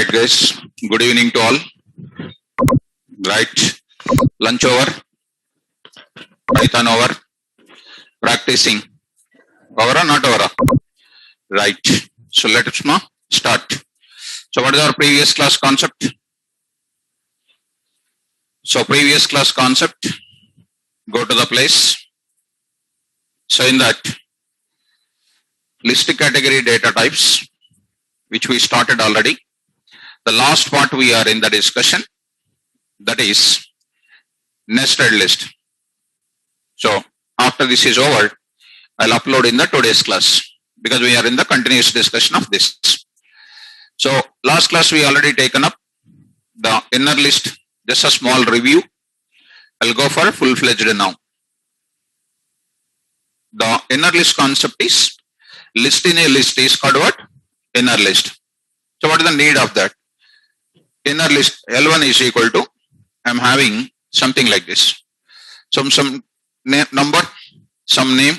Right, guys. Good evening to all. Right. Lunch over. Python over. Practicing. Over or not over? Right. So let us now start. So what is our previous class concept? So previous class concept. Go to the place. So in that list category data types, which we started already. The last part we are in the discussion, that is nested list. So after this is over, I'll upload in the today's class because we are in the continuous discussion of this. So last class we already taken up the inner list, just a small review. I'll go for full-fledged now. The inner list concept is list in a list is called what? Inner list. So what is the need of that? Inner list L1 is equal to, I'm having something like this. Some number, some name,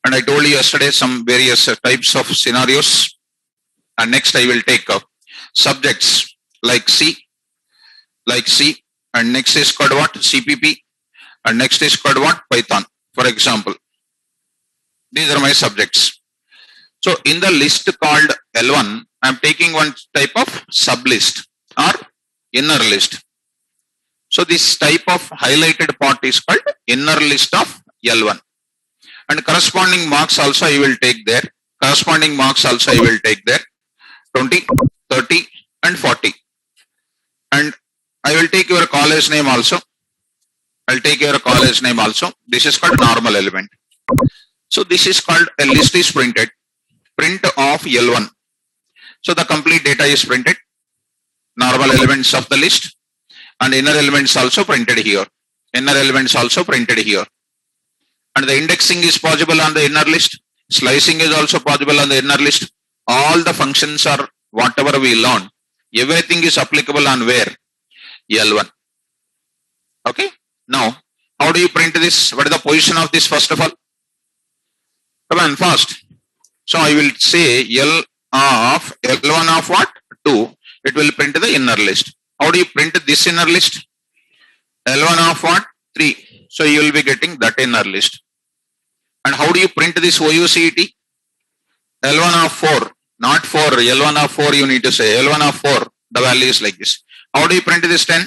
and I told you yesterday some various types of scenarios. And next I will take subjects like C, and next is called what? CPP, and next is called what? Python, for example. These are my subjects. So in the list called L1, I'm taking one type of sublist or inner list. So this type of highlighted part is called inner list of L1. And corresponding marks also I will take there. Corresponding marks also I will take there. 20, 30 and 40. And I will take your college name also. I'll take your college name also. This is called normal element. So this is called a list is printed. Print of L1. So the complete data is printed. Normal elements of the list and inner elements also printed here. Inner elements also printed here. And the indexing is possible on the inner list. Slicing is also possible on the inner list. All the functions are whatever we learn. Everything is applicable on where? L1. Okay. Now, how do you print this? What is the position of this first of all? Come on, fast. So I will say L1 of what? 2. It will print the inner list. How do you print this inner list? L1 of what? 3. So you will be getting that inner list. And how do you print this OUCET? L1 of 4, not 4. L1 of 4 you need to say. L1 of 4, the value is like this. How do you print this 10?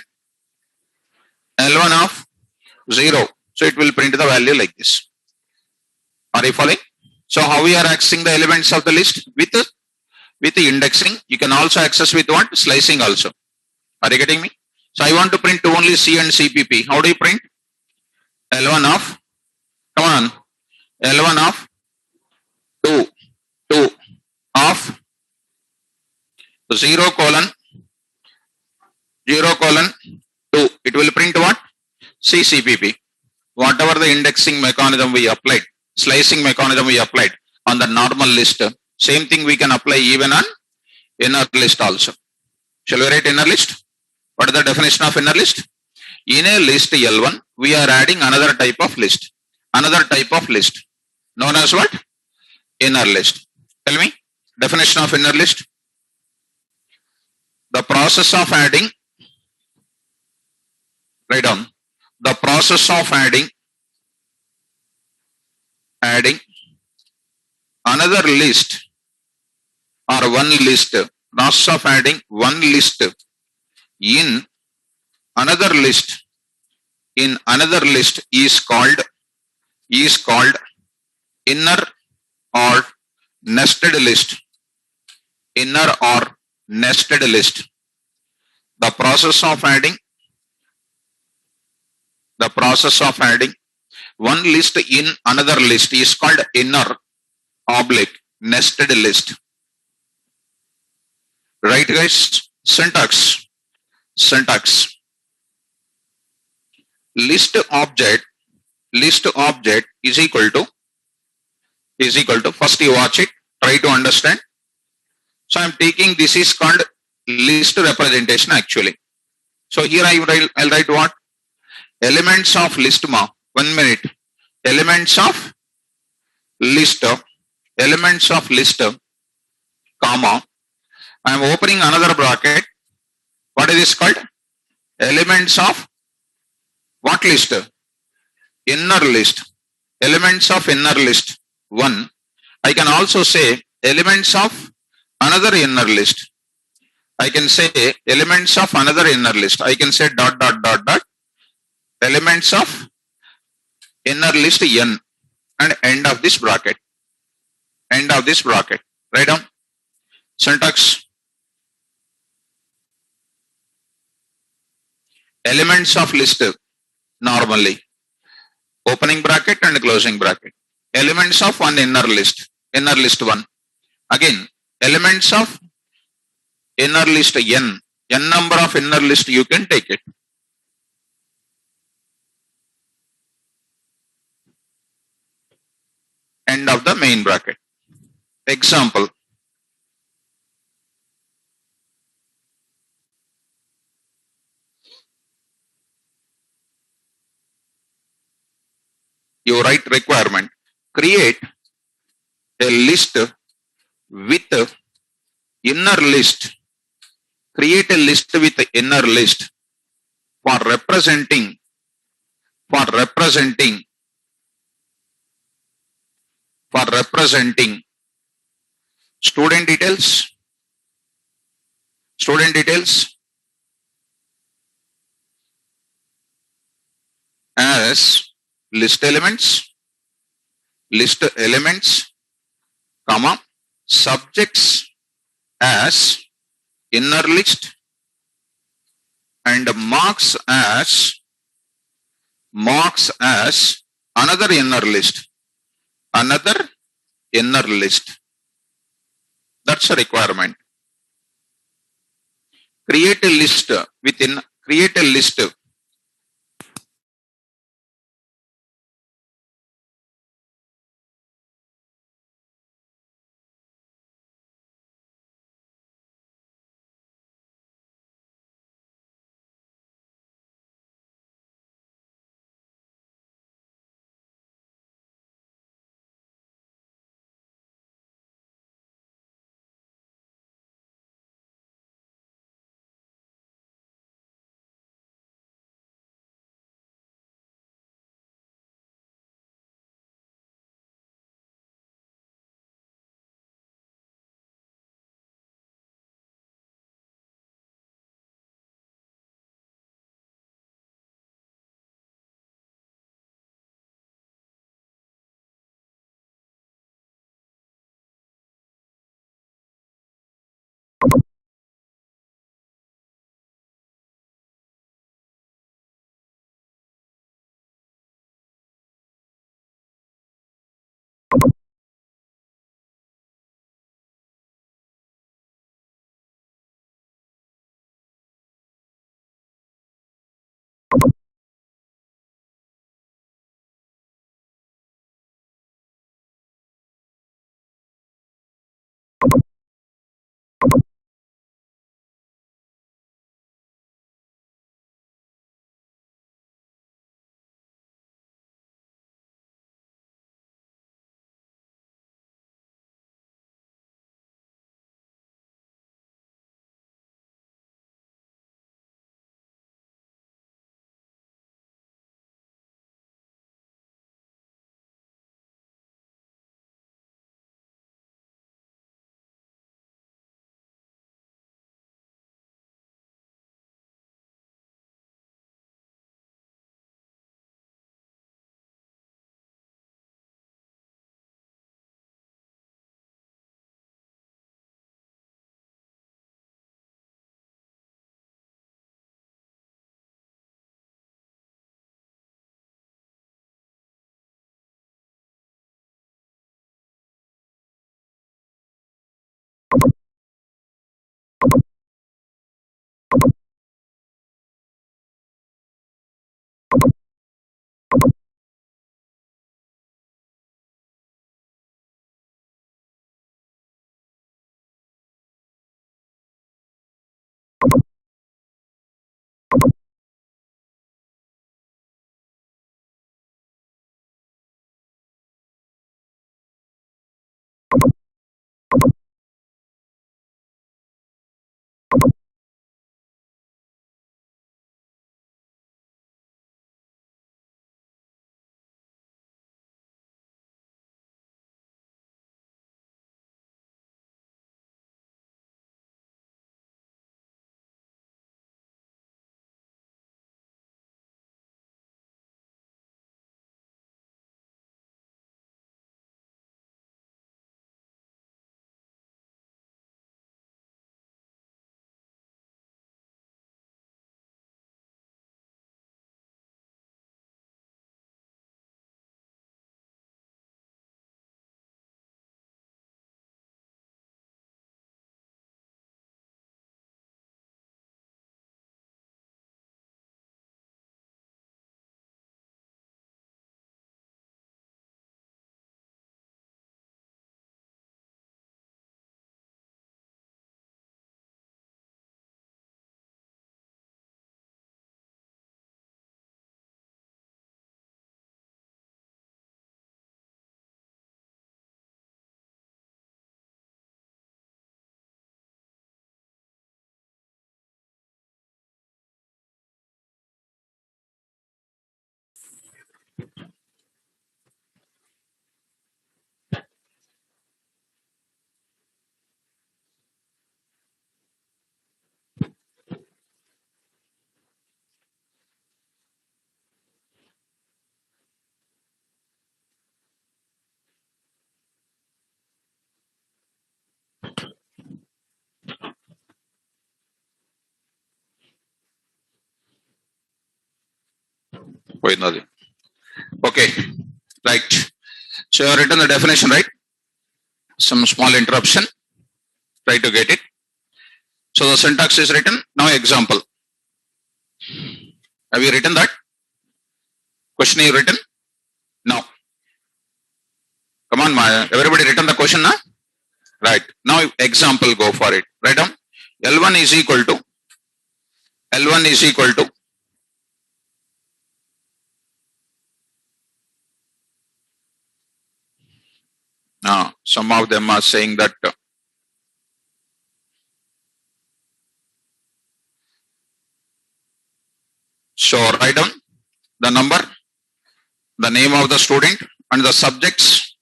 L1 of 0. So it will print the value like this. Are you following? So how we are accessing the elements of the list? With the indexing. You can also access with what? Slicing also. Are you getting me? So I want to print only C and CPP. How do you print? L1 of, come on, L1 of 2 of 0 colon 2. It will print what? C CPP. Whatever the indexing mechanism we applied, slicing mechanism we applied on the normal list, same thing we can apply even on inner list also. Shall we write inner list? What is the definition of inner list? In a list L1, we are adding another type of list. Another type of list. Known as what? Inner list. Tell me, definition of inner list. The process of adding, write down, the process of adding another list or one list, process of adding one list in another list is called inner or nested list. Inner or nested list. The process of adding one list in another list is called inner oblique nested list. Right, guys? Syntax. List object is equal to, first you watch it, try to understand. So I'm taking, this is called list representation actually. So here I'll write what? Elements of list 1 minute. Elements of list, comma, I am opening another bracket. What is this called? Elements of what list? Inner list. Elements of inner list 1. I can also say elements of another inner list. I can say elements of another inner list. I can say dot dot dot dot elements of inner list n and end of this bracket. End of this bracket. Write down syntax. Elements of list normally. Opening bracket and closing bracket. Elements of one inner list 1. Again, elements of inner list n number of inner list you can take it. End of the main bracket. Example. You write requirement. Create a list with inner list. Create a list with inner list for representing for representing for representing student details as list elements, comma, subjects as inner list and marks as another inner list. That's a requirement. Create a list Okay, right. So you have written the definition, right? Some small interruption. Try to get it. So the syntax is written. Now example. Have you written that? Question is written? No. Come on, Maya. Everybody written the question, huh? Right. Now example, go for it. Write down. L1 is equal to some of them are saying that so write down the number, the name of the student and the subjects.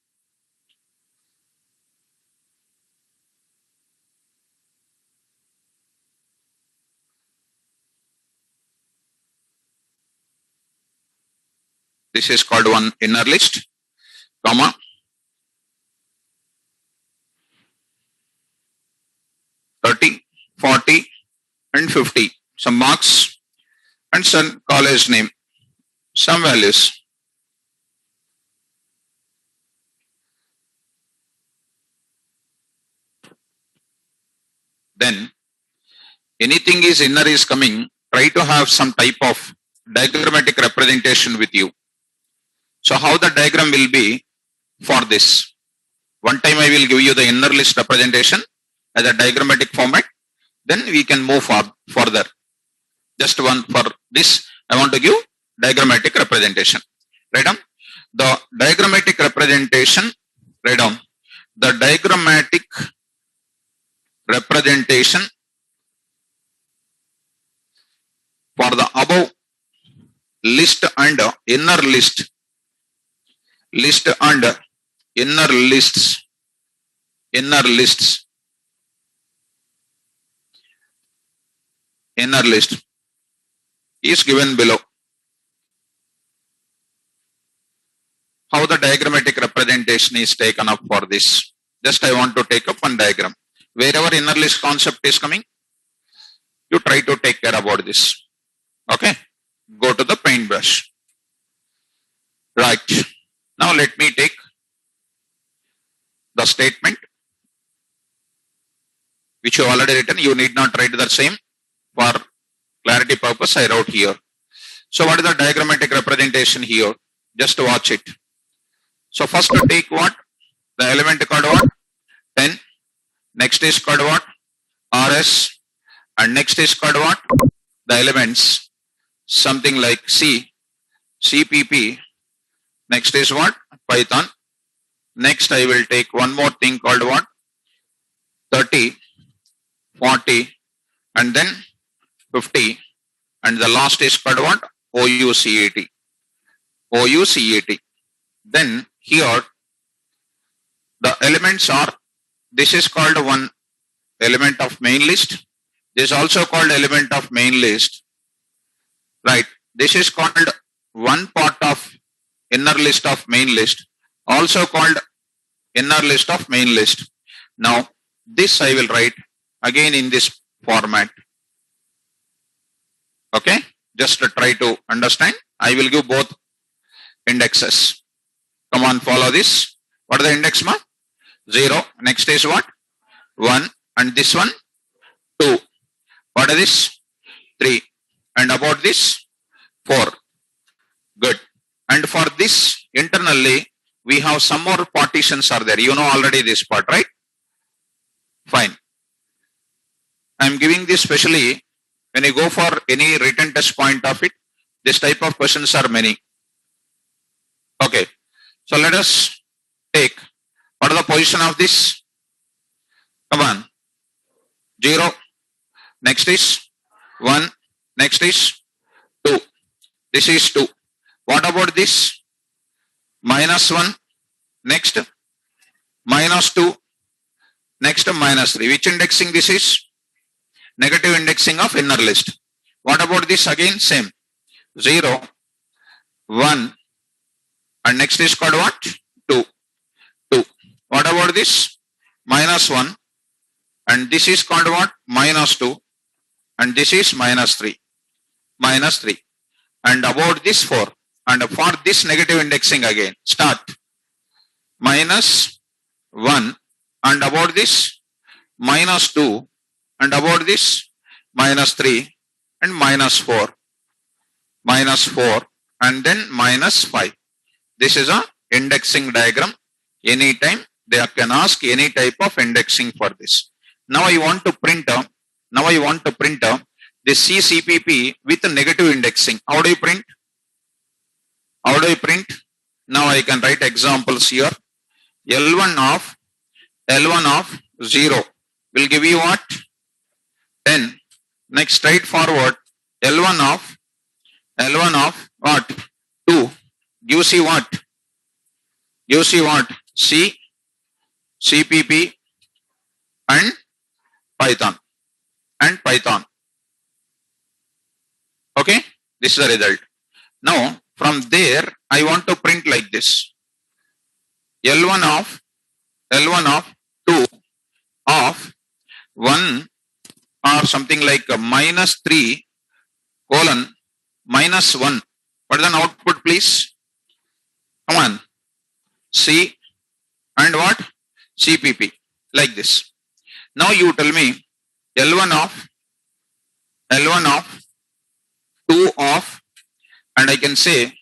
This is called one inner list, comma, 30, 40 and 50. Some marks and some college name, some values. Then anything is inner is coming, try to have some type of diagrammatic representation with you. So how the diagram will be for this? One time I will give you the inner list representation as a diagrammatic format. Then we can move further. Just one for this, I want to give diagrammatic representation. Write down the diagrammatic representation. Write down the diagrammatic representation for the above list and inner list and inner lists inner list is given below. How the diagrammatic representation is taken up for this? Just I want to take up one diagram. Wherever inner list concept is coming, you try to take care about this. Okay, go to the paintbrush. Right. Now let me take the statement which you have already written. You need not write the same. For clarity purpose, I wrote here. So what is the diagrammatic representation here? Just to watch it. So first to take what? The element called what? 10. Next is called what? RS. And next is called what? The elements. Something like C, CPP. Next is what? Python. Next I will take one more thing called what? 30, 40 and then 50 and the last is called what? OUCAT. Then here the elements are, this is called one element of main list. This is also called element of main list. Right. This is called one part of inner list of main list, also called inner list of main list. Now this I will write again in this format. Okay, just to try to understand. I will give both indexes. Come on, follow this. What is the index, ma? 0. Next is what? 1. And this one 2. What is this? 3. And about this 4. Good. And for this internally we have some more partitions are there. You know already this part, right? Fine. I am giving this specially when you go for any written test point of it. This type of questions are many. Okay. So let us take what is the position of this? Come on. 0. Next is 1. Next is 2. This is 2. What about this? -1. Next -2. Next -3. Which indexing this is? Negative indexing of inner list. What about this again? Same. 0, 1 and next is called what? 2. 2. What about this? -1 and this is called what? -2 and this is -3. -3 and about this 4. And for this negative indexing again, start minus 1 and about this minus 2 and about this minus 3 and minus 4 and then minus 5. This is a indexing diagram. Anytime they can ask any type of indexing for this. Now I want to print this CCPP with negative indexing. How do you print? Now I can write examples here. L1 of 0 will give you what? 10. Next, straightforward. L1 of what? 2 gives you what? CPP and Python. Okay, this is the result. Now from there I want to print like this. L1 of 2 of 1 or something like minus 3 colon minus 1. What is an output, please? Come on. C and what? CPP, like this. Now you tell me L1 of 2 of, and I can say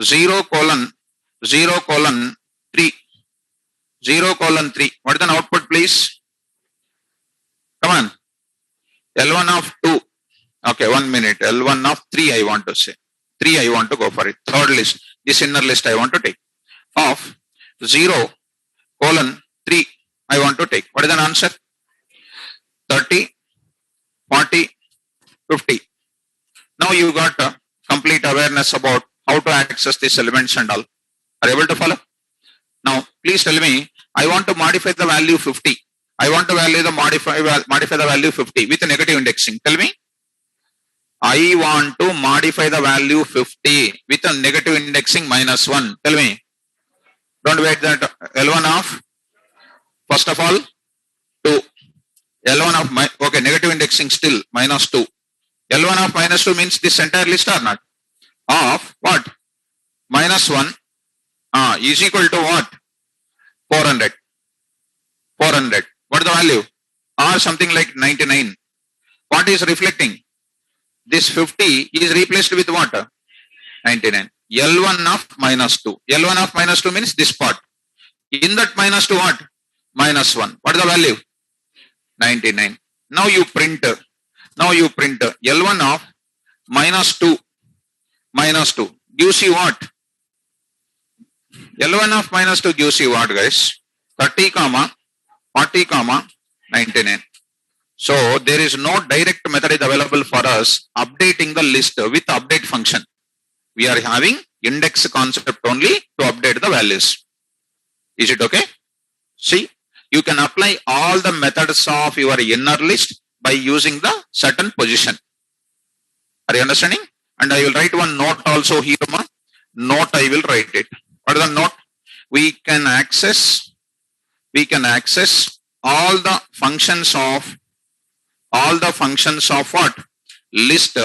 0 colon 3. What is an output, please? Come on. L1 of 2. Okay, 1 minute. L1 of 3 I want to say. 3 I want to go for it. Third list. This inner list I want to take. Of 0 colon 3 I want to take. What is an answer? 30, 40, 50. Now you got a complete awareness about how to access these elements and all. Are you able to follow? Now please tell me, I want to modify the value 50. I want to modify the value 50 with a negative indexing. Tell me. I want to modify the value 50 with a negative indexing minus 1. Tell me. Don't wait that. L1 of, first of all, 2. L1 of, okay, negative indexing still, minus 2. L1 of minus 2 means this entire list or not? Of what? Minus 1 is equal to what? 400. What is the value? Or something like 99. What is reflecting? This 50 is replaced with what? 99. L1 of minus 2. L1 of minus 2 means this part. In that minus 2 what? Minus 1. What is the value? 99. Now you print L1 of minus 2 gives you what? L1 of minus 2 gives you what, guys? 30, 40, 99. So there is no direct method is available for us updating the list with update function. We are having index concept only to update the values. Is it okay? See, you can apply all the methods of your inner list by using the certain position. Are you understanding? And I will write one note also here. Note, I will write it. What is the note? We can access all the functions of what? List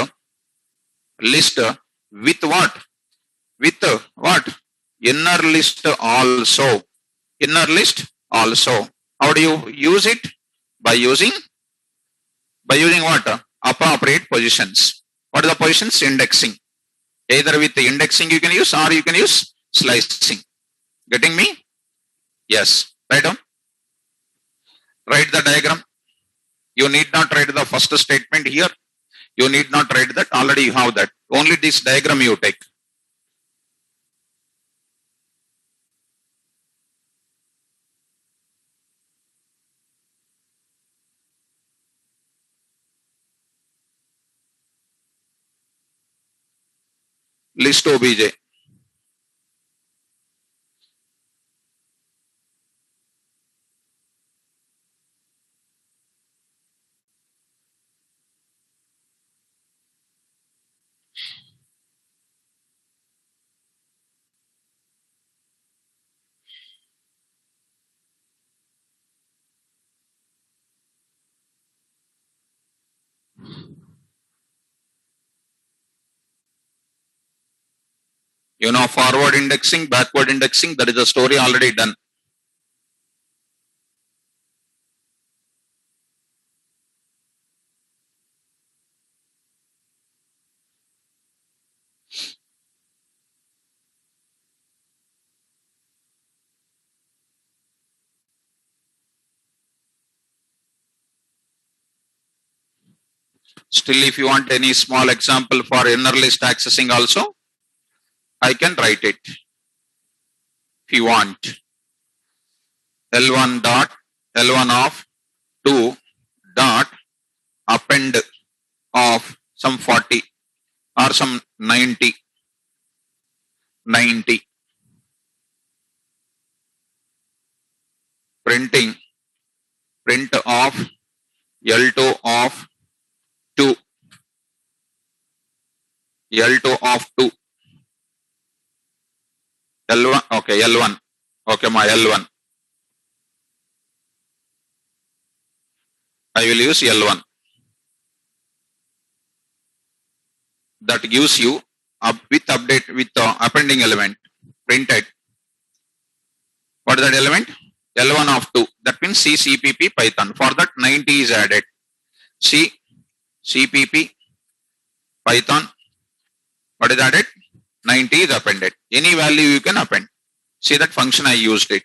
with what? With what? Inner list also. How do you use it? By using what? Appropriate positions. What are the positions? Indexing. Either with the indexing you can use or you can use slicing. Getting me? Yes. Write down. Write the diagram. You need not write the first statement here. You need not write that. Already you have that. Only this diagram you take. List OBJ. You know, forward indexing, backward indexing, that is a story already done. Still, if you want any small example for inner list accessing also, I can write it. If you want, L1 dot L1 of 2 dot append of some 40 or some 90 printing print of L2 of 2 L2 of 2 L1, okay, L1, okay, my L1, I will use L1. That gives you with update with appending element printed. What is that element? L1 of 2. That means C CPP Python. For that 90 is added. C CPP Python. What is added? 90 is appended. Any value you can append. See that function I used it.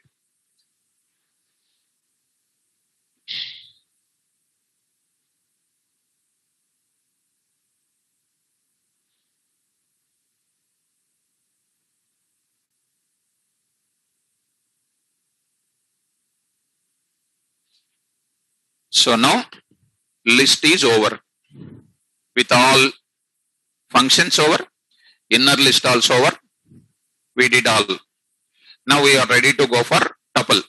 So now list is over. With all functions over, inner list also over. We did all. Now we are ready to go for tuple.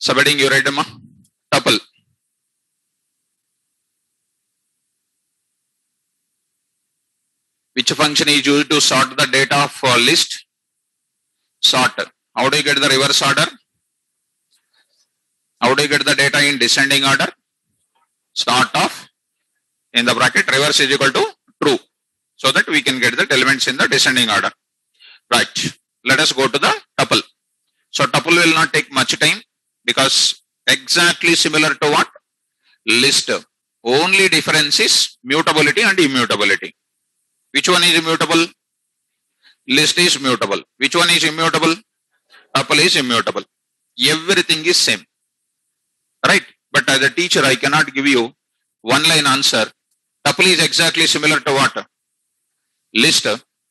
Subheading you read ma? Tuple. Which function is used to sort the data of list? Sort. How do you get the reverse order? How do you get the data in descending order? Start of in the bracket reverse is equal to true, so that we can get the elements in the descending order. Right. Let us go to the tuple. So tuple will not take much time because exactly similar to what? List. Only difference is mutability and immutability. Which one is immutable? List is mutable. Which one is immutable? Tuple is immutable. Everything is same. Right? But as a teacher, I cannot give you one line answer. Tuple is exactly similar to what? List.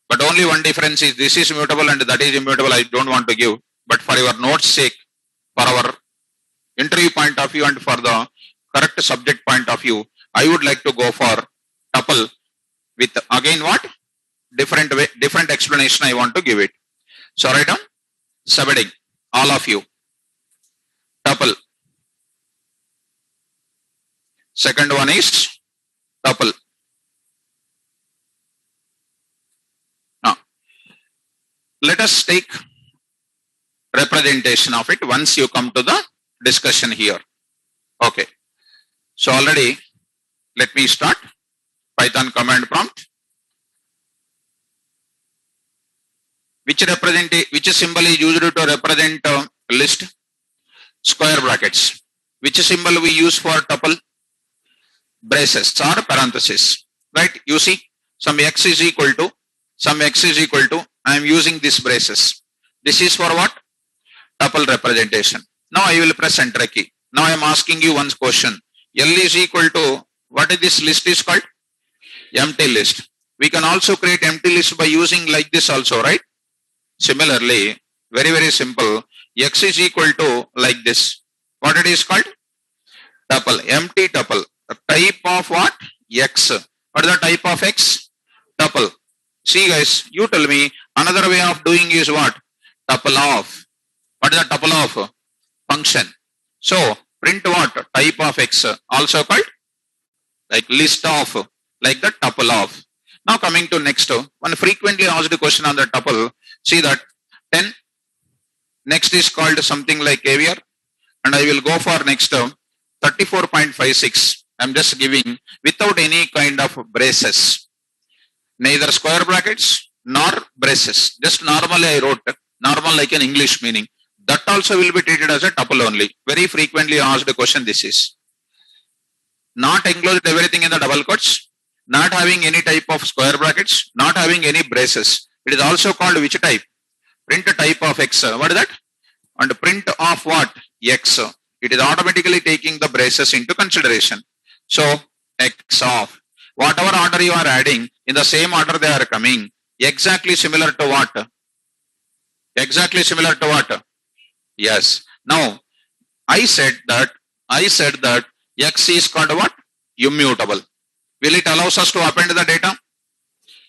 But only one difference is this is mutable and that is immutable. I don't want to give. But for your notes sake, for our interview point of view and for the correct subject point of view, I would like to go for tuple with again what? Different way, different explanation I want to give it. So write down subheading, all of you. Tuple. Second one is tuple. Now, let us take representation of it once you come to the discussion here. Okay. So already, let me start. Python command prompt. Which symbol is used to represent list? Square brackets. Which symbol we use for tuple? Braces or parenthesis. Right? You see, some x is equal to, I am using this braces. This is for what? Tuple representation. Now I will press enter key. Now I am asking you one question. L is equal to, what is this list is called? Empty list. We can also create empty list by using like this also, right? Similarly, very simple. X is equal to like this. What it is called? Tuple. Empty tuple. The type of what? X. What is the type of X? Tuple. See guys, you tell me another way of doing is what? Tuple of. What is the tuple of? Function. So print what? Type of X, also called like list of, like the tuple of. Now coming to next, one frequently asked question on the tuple, see that 10, next is called something like caviar, and I will go for next 34.56. I'm just giving without any kind of braces, neither square brackets nor braces, just normally I wrote, normal like an English meaning. That also will be treated as a tuple only. Very frequently asked question this is. Not enclosed everything in the double quotes, not having any type of square brackets, not having any braces. It is also called which type? Print type of X. What is that? And print of what? X. It is automatically taking the braces into consideration. So X of. Whatever order you are adding, in the same order they are coming. Exactly similar to what? Exactly similar to what? Yes. Now, I said that X is called what? Immutable. Will it allow us to append the data?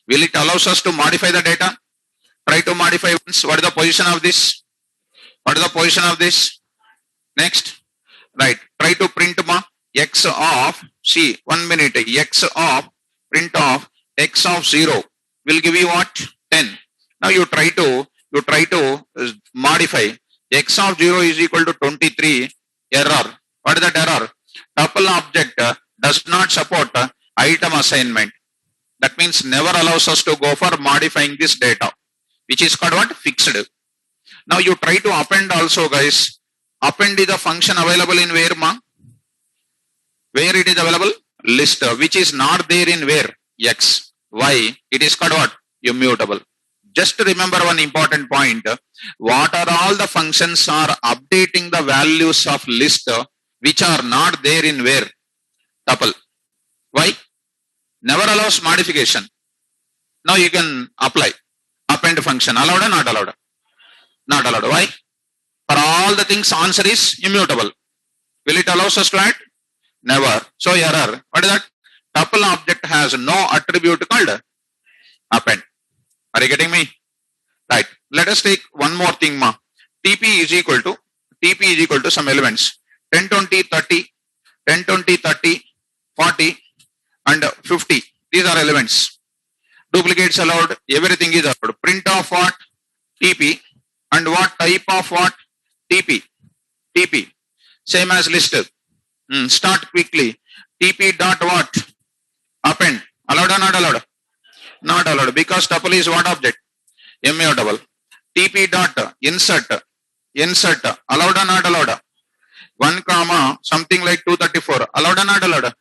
Will it allow us to modify the data? Try to modify once. What is the position of this? What is the position of this? Next. Right. Try to print X of, see, 1 minute, X of, print of X of 0 will give you what? 10. Now you try to modify X of 0 is equal to 23. Error. What is that error? Tuple object does not support item assignment. That means never allows us to go for modifying this data, which is called what? Fixed. Now you try to append also, guys. Append is a function available in where, ma? Where it is available? List, which is not there in where? X. Why? It is called what? Immutable. Just remember one important point. What are all the functions are updating the values of list which are not there in where? Tuple. Why? Never allows modification. Now you can apply. Append function. Allowed or not allowed? Not allowed. Why? For all the things answer is immutable. Will it allow us to add? Never. So error. What is that? Tuple object has no attribute called append. Are you getting me? Right. Let us take one more thing, ma. TP is equal to some elements. 10, 20, 30, 10, 20, 30, 40 and 50. These are elements. Duplicates allowed. Everything is allowed. Print of what? TP. And what type of what? TP. TP. Same as listed. Start quickly. TP dot what? Append. Allowed or not allowed? Not allowed, because tuple is what object? Immutable. TP dot insert. Insert. Allowed or not allowed? 1 comma something like 234. Allowed or not allowed?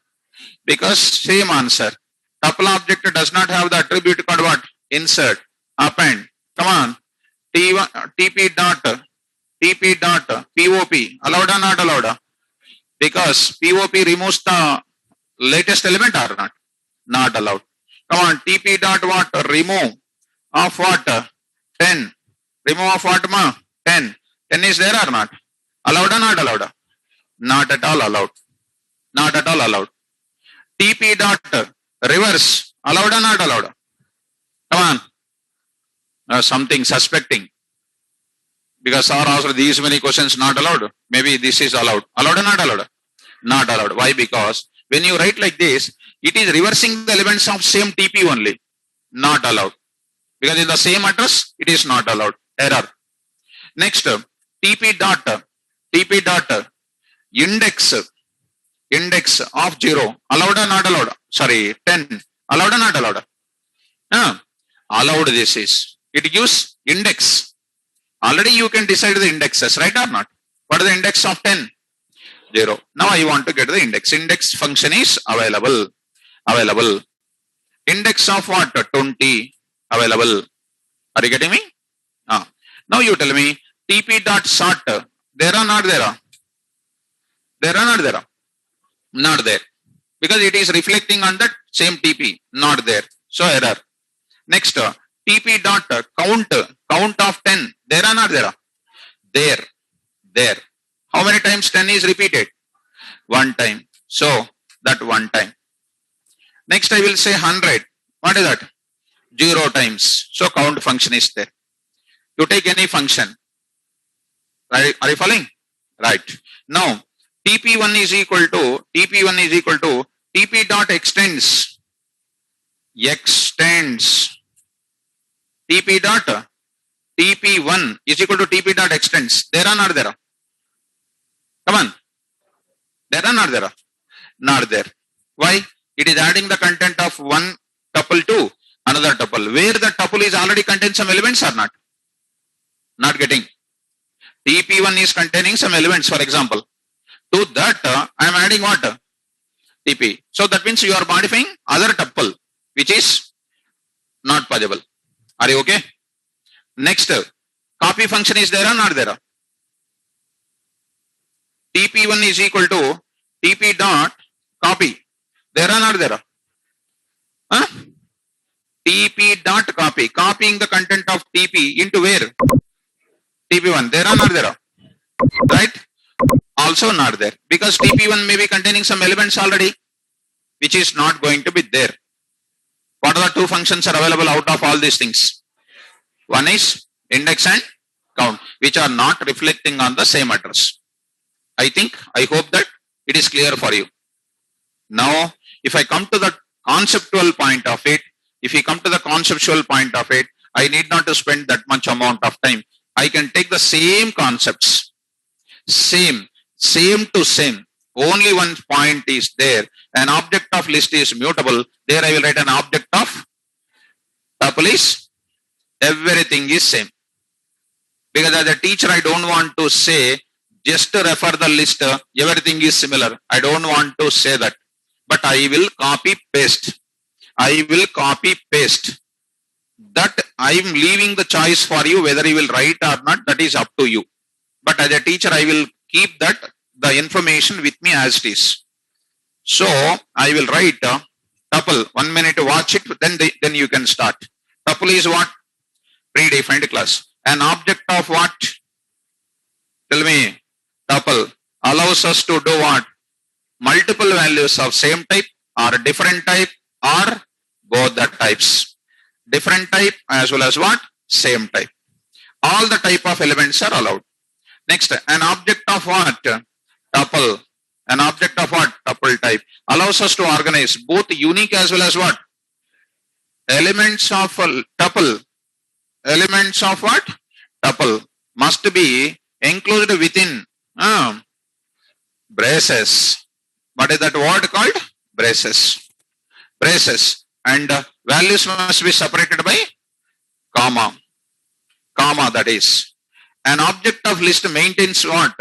Because same answer. Tuple object does not have the attribute called what? Insert. Append. Come on. TP dot POP. Allowed or not allowed? Because POP removes the latest element or not? Not allowed. Come on, TP dot what? Remove of what? 10. Remove of what, ma? 10. 10 is there or not? Allowed or not allowed? Not at all allowed. Not at all allowed. TP dot reverse. Allowed or not allowed? Come on. Something suspecting. Because are also these many questions not allowed. Maybe this is allowed. Allowed or not allowed? Not allowed. Why? Because when you write like this, it is reversing the elements of same TP only. Not allowed. Because in the same address, it is not allowed. Error. Next, TP dot index of 0. Allowed or not allowed? Sorry, 10. Allowed or not allowed? Allowed this is. It gives index. Already you can decide the indexes, right or not? What is the index of 10? 0. Now I want to get the index. Index function is available. Index of what? 20. Available. Are you getting me? Now you tell me TP dot sort. There or not there? There or not there? Not there. Because it is reflecting on that same TP. Not there. So error. Next, TP dot count of 10. There or not there? There. How many times 10 is repeated? 1 time. So that 1 time. Next I will say 100. What is that? 0 times. So count function is there. You take any function. Right? Are you following? Right. Now TP1 is equal to TP dot extends TP dot TP1 is equal to TP dot extends. There or not there? Come on. There or not there? Not there. Why? It is adding the content of one tuple to another tuple. Where the tuple is already contains some elements or not? Not getting. TP1 is containing some elements, for example. To that, I am adding what? TP. So that means you are modifying other tuple, which is not possible. Are you okay? Next, copy function is there or not there? TP1 is equal to TP dot copy. There or not there? Huh? TP dot copy. Copying the content of TP into where? TP1. There or not there? Right? Also not there. Because TP1 may be containing some elements already, which is not going to be there. What are the two functions are available out of all these things? One is index and count, which are not reflecting on the same address. I hope that it is clear for you. Now, if I come to the conceptual point of it, I need not to spend that much amount of time. I can take the same concepts, same to same. Only one point is there. An object of list is mutable. There I will write an object of tuple is everything is same. Because as a teacher, I don't want to say just to refer the list, everything is similar. I don't want to say that. But I will copy paste. That I am leaving the choice for you whether you will write or not. That is up to you. But as a teacher, I will keep the information with me as it is. So I will write tuple. 1 minute to watch it. Then you can start. Tuple is what? Predefined class. An object of what? Tell me. Tuple allows us to do what? Multiple values of same type or different type or both the types. Different type as well as what? Same type. All the type of elements are allowed. Next, an object of what? Tuple. An object of what? Tuple type. Allows us to organize both unique as well as what? Elements of a tuple. Elements of what? Tuple must be enclosed within braces. What is that word called? Braces. And values must be separated by comma, that is. An object of list maintains what?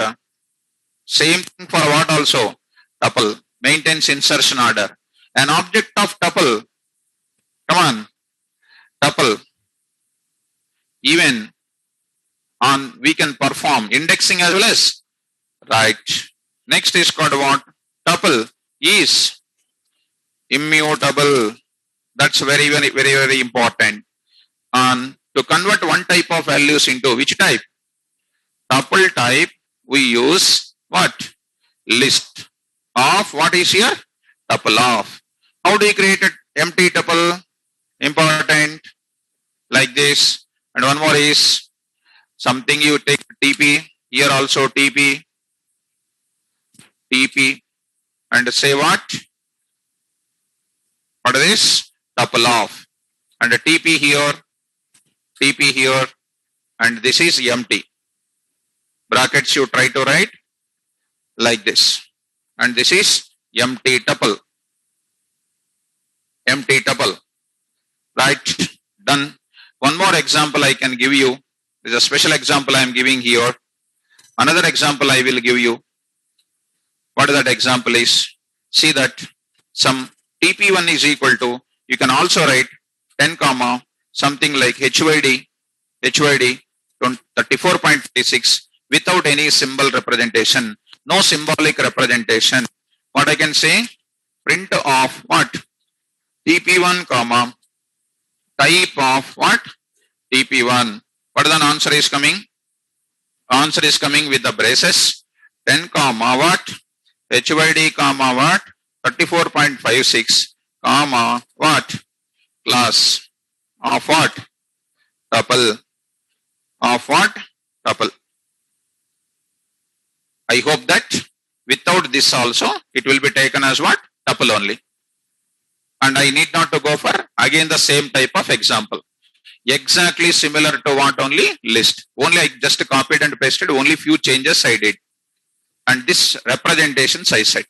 Same thing for what also? Tuple. Maintains insertion order. An object of tuple. Come on. Tuple. Even on we can perform indexing as well as right. Next is called what? Tuple is immutable. That's very important. And to convert one type of values into which type? Tuple type, we use what? List of what is here? Tuple of. How do you create an empty tuple? Important. Like this. And one more is something you take TP. Here also TP. And say what? What is this? Tuple of. And a TP here, and this is empty. Brackets you try to write like this. And this is empty tuple. Right? Done. One more example I can give you. There's a special example I am giving here. Another example I will give you. What that example is? See that some TP1 is equal to, you can also write 10 comma something like HYD 34.56 without any symbol representation, no symbolic representation. What I can say? Print of what? TP1 comma type of what? TP1. What is the answer is coming? Answer is coming with the braces 10 comma what? HYD comma what? 34.56 comma what? Class of what? Tuple. Of what? Tuple. I hope that Without this also, it will be taken as what? Tuple only. And I need not to go for again the same type of example. Exactly similar to what? Only list. Only I just copied and pasted, only few changes I did. And this representations I said.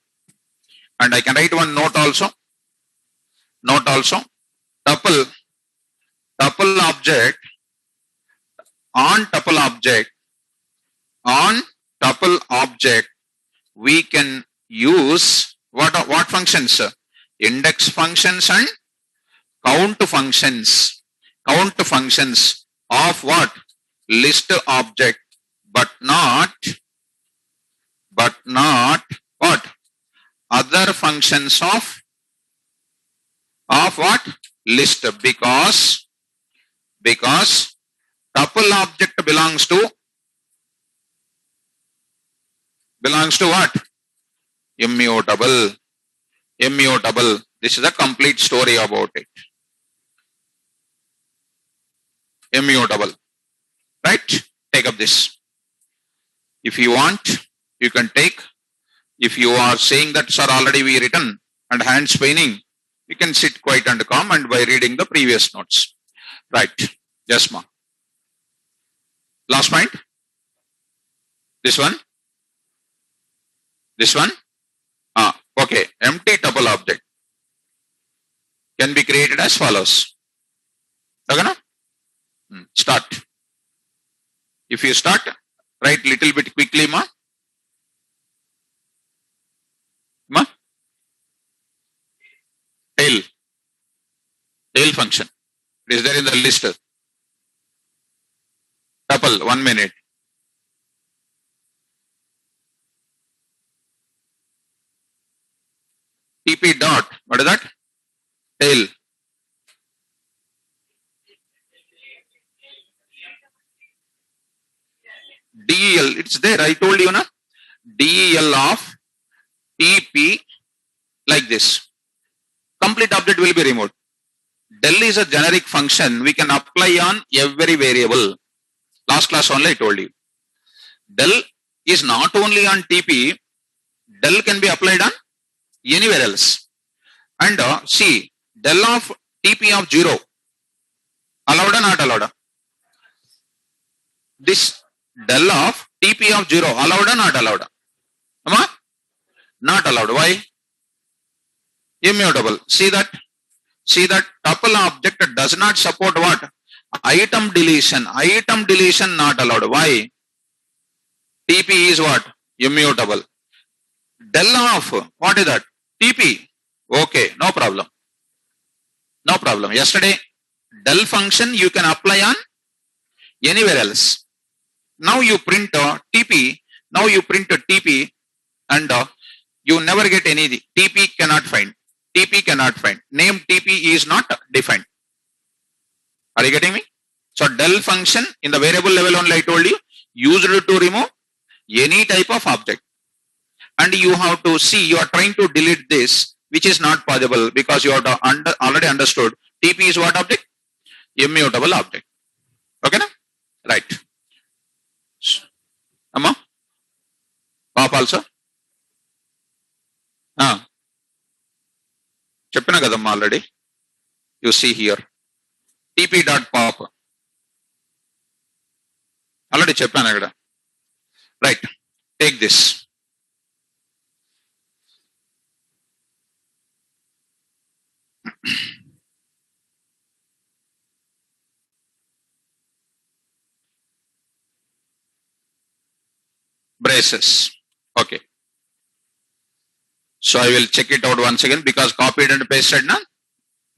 And I can write one note also. Note also. Tuple object, on tuple object, we can use what functions? Index functions and count functions. Count functions of what? List object, but not what? Other functions of what? List, because tuple object belongs to what? Immutable. This is a complete story about it. Immutable. Right? Take up this. If you want, you can take. If you are saying that, sir, already we written and hands paining, you can sit quiet and calm and by reading the previous notes. Right. Yes, ma'am. Last point. This one. Okay. Empty tuple object can be created as follows. Okay, na? Start. If you start, write little bit quickly, ma. Tail function. It is there in the list. Tuple, 1 minute. TP dot, what is that? Tail. DEL, it's there, I told you, na? DEL of TP, like this. Complete object will be removed. Del is a generic function we can apply on every variable. Last class only I told you. Del is not only on TP, del can be applied on anywhere else. And see, del of TP of 0, allowed or not allowed? This del of TP of 0, allowed or not allowed? Not allowed. Why? Immutable. See that tuple object does not support what? Item deletion. Item deletion not allowed. Why? TP is what? Immutable. Del of, what is that? TP. Okay, no problem. No problem. Yesterday, del function you can apply on anywhere else. Now you print TP. Now you print TP and you never get anything. TP cannot find. TP cannot find. Name TP is not defined. Are you getting me? So del function in the variable level only I told you, used to remove any type of object. And you have to see, you are trying to delete this, which is not possible because you have already understood TP is what object? Immutable object. Okay, na? Right. Amma? Pop also? Cheppina kadamma already. You see here. TP.pop. Already cheppana kada. Right. Take this. Braces. Okay. So I will check it out once again because copied and pasted, na?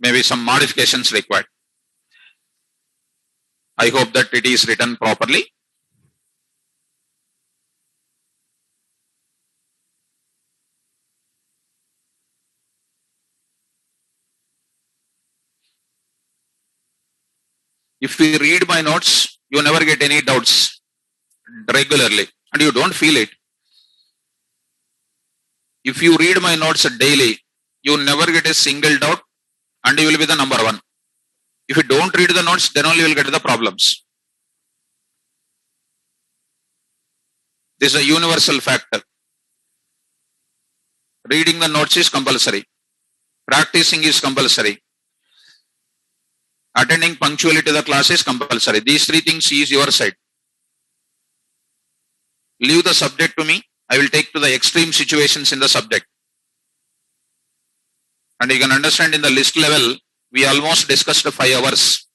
Maybe some modifications required. I hope that it is written properly. If you read my notes, you never get any doubts regularly and you don't feel it. If you read my notes daily, you never get a single doubt and you will be the number one. If you don't read the notes, then only you will get the problems. This is a universal factor. Reading the notes is compulsory. Practicing is compulsory. Attending punctually to the class is compulsory. These three things is your side. Leave the subject to me. I will take to the extreme situations in the subject. And you can understand in the list level, we almost discussed 5 hours.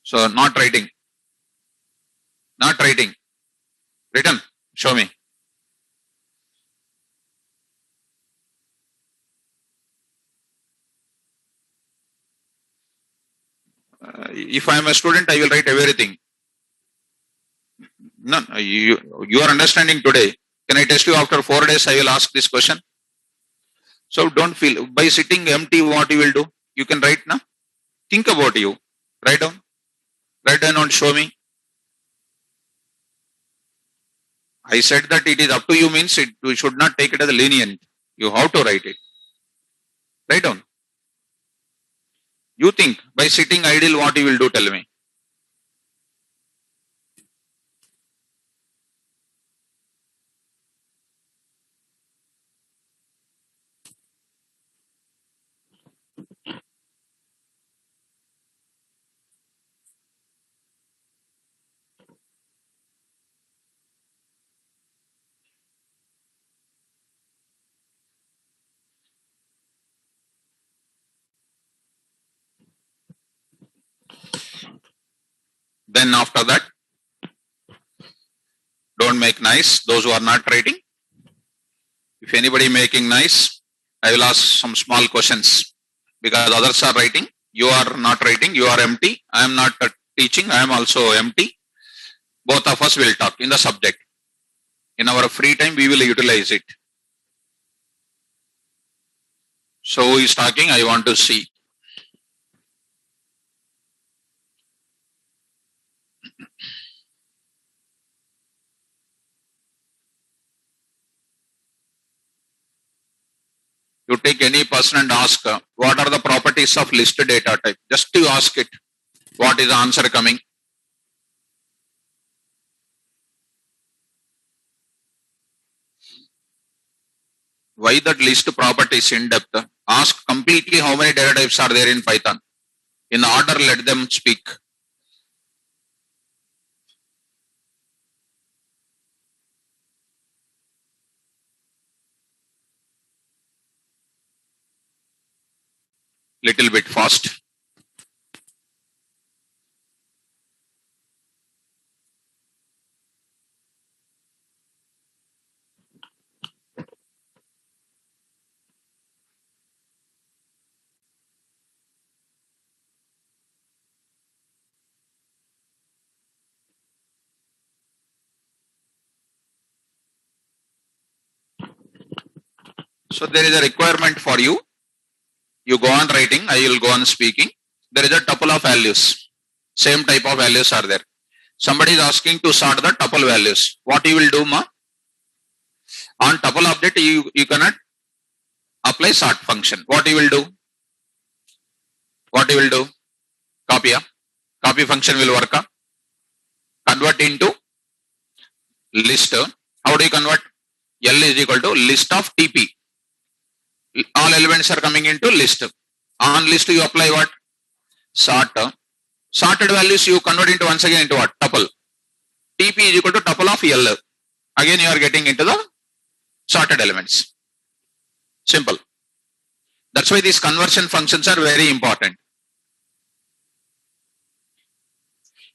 So not writing. Not writing. Written. Show me. If I am a student, I will write everything. No, you are understanding today. Can I test you after 4 days? I will ask this question. So don't feel by sitting empty. What you will do? You can write now. Think about you. Write down. Write down and show me. I said that it is up to you means it, you should not take it as a lenient. You have to write it. Write down. You think by sitting idle what you will do, tell me. Then after that, don't make nice. Those who are not writing. If anybody making nice, I will ask some small questions because others are writing. You are not writing. You are empty. I am not teaching. I am also empty. Both of us will talk in the subject. In our free time, we will utilize it. So who is talking? I want to see. You take any person and ask, what are the properties of list data type? Just to ask it, what is the answer coming? Why that list properties in depth? Ask completely how many data types are there in Python. In order, let them speak. Little bit fast. So there is a requirement for you. You go on writing, I will go on speaking. There is a tuple of values. Same type of values are there. Somebody is asking to sort the tuple values. What you will do, ma? On tuple object, you cannot apply sort function. What you will do? What you will do? Copy. Copy function will work. Convert into list. How do you convert? L is equal to list of TP. All elements are coming into list. On list you apply what? Sort. Sorted values you convert into once again into what? Tuple. TP is equal to tuple of L. Again you are getting into the sorted elements. Simple. That's why these conversion functions are very important.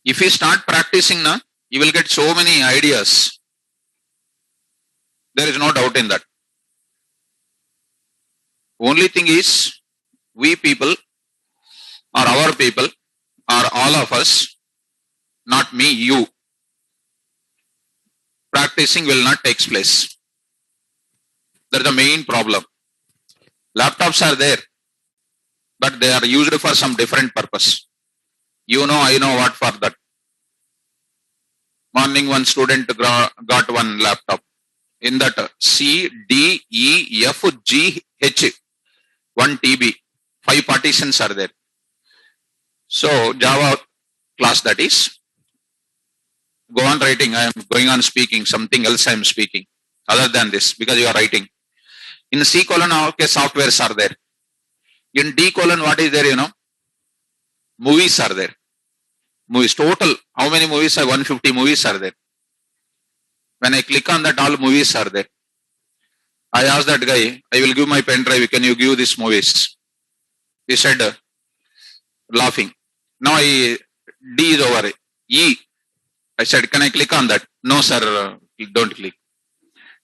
If you start practicing now, you will get so many ideas. There is no doubt in that. Only thing is, we people, or our people, or all of us, not me, you, practicing will not take place. That is the main problem. Laptops are there, but they are used for some different purpose. You know, I know what for that. Morning one student got one laptop. In that C, D, E, F, G, H, 1 TB, 5 partitions are there. So Java class that is. Go on writing. I am going on speaking. Something else I am speaking other than this because you are writing. In C colon, okay, softwares are there. In D colon, what is there? Movies are there. Movies total. How many movies are 150 movies are there? When I click on that, all movies are there. I asked that guy, I will give my pen drive. Can you give these movies? He said, laughing. Now D is over. E. I said, can I click on that? No, sir. Don't click.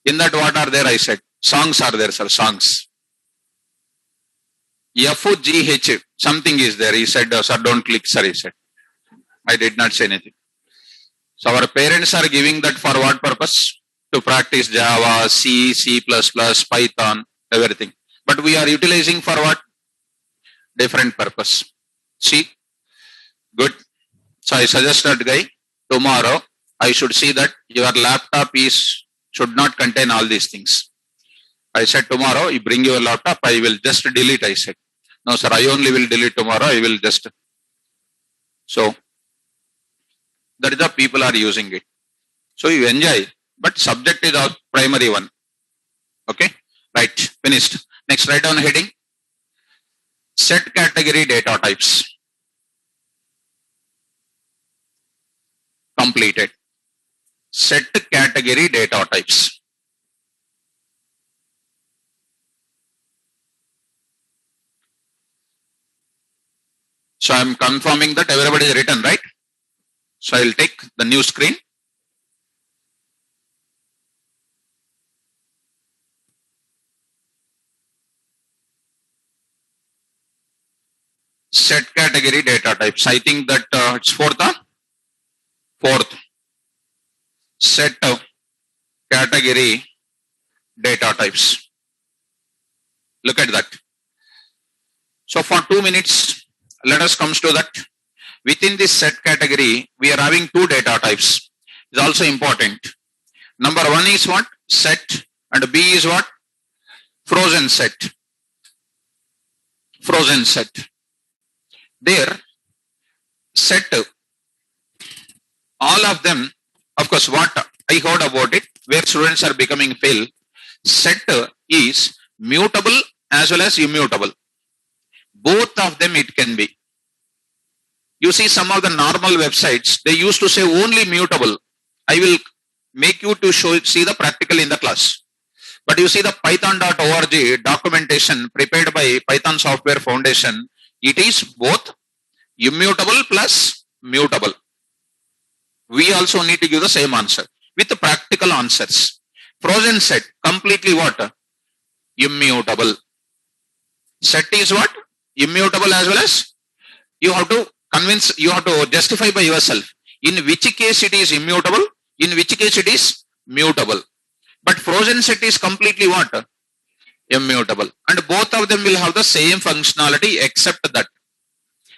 In that, what are there? I said, songs are there, sir. Songs. FGH. Something is there. He said, sir, don't click, sir. He said. I did not say anything. So our parents are giving that for what purpose? To practice Java, C, C++, Python, everything. But we are utilizing for what? Different purpose. See? Good. So I suggest that guy, tomorrow I should see that your laptop should not contain all these things. I said tomorrow you bring your laptop, I will just delete. I said, no sir, I only will delete tomorrow. I will just. So that is the people are using it. So you enjoy, but subject is our primary one. Okay, right, finished. Next, write down heading. Set category data types. Completed. Set category data types. So I am confirming that everybody is written, right? So I will take the new screen. Set category data types. I think that it's fourth. Set category data types. Look at that. So for 2 minutes, let us come to that. Within this set category, we are having two data types. It's also important. Number one is what? Set, and B is what? Frozen set. Frozen set. There, set, all of them, of course, what I heard about it, where students are becoming fail, set is mutable as well as immutable. Both of them it can be. You see some of the normal websites, they used to say only mutable. I will make you to see the practical in the class. But you see the python.org documentation prepared by Python Software Foundation, it is both immutable plus mutable. We also need to give the same answer with the practical answers. Frozen set, completely what? Immutable. Set is what? Immutable as well as you have to convince, you have to justify by yourself. In which case it is immutable, in which case it is mutable. But frozen set is completely what? Immutable. And both of them will have the same functionality except that.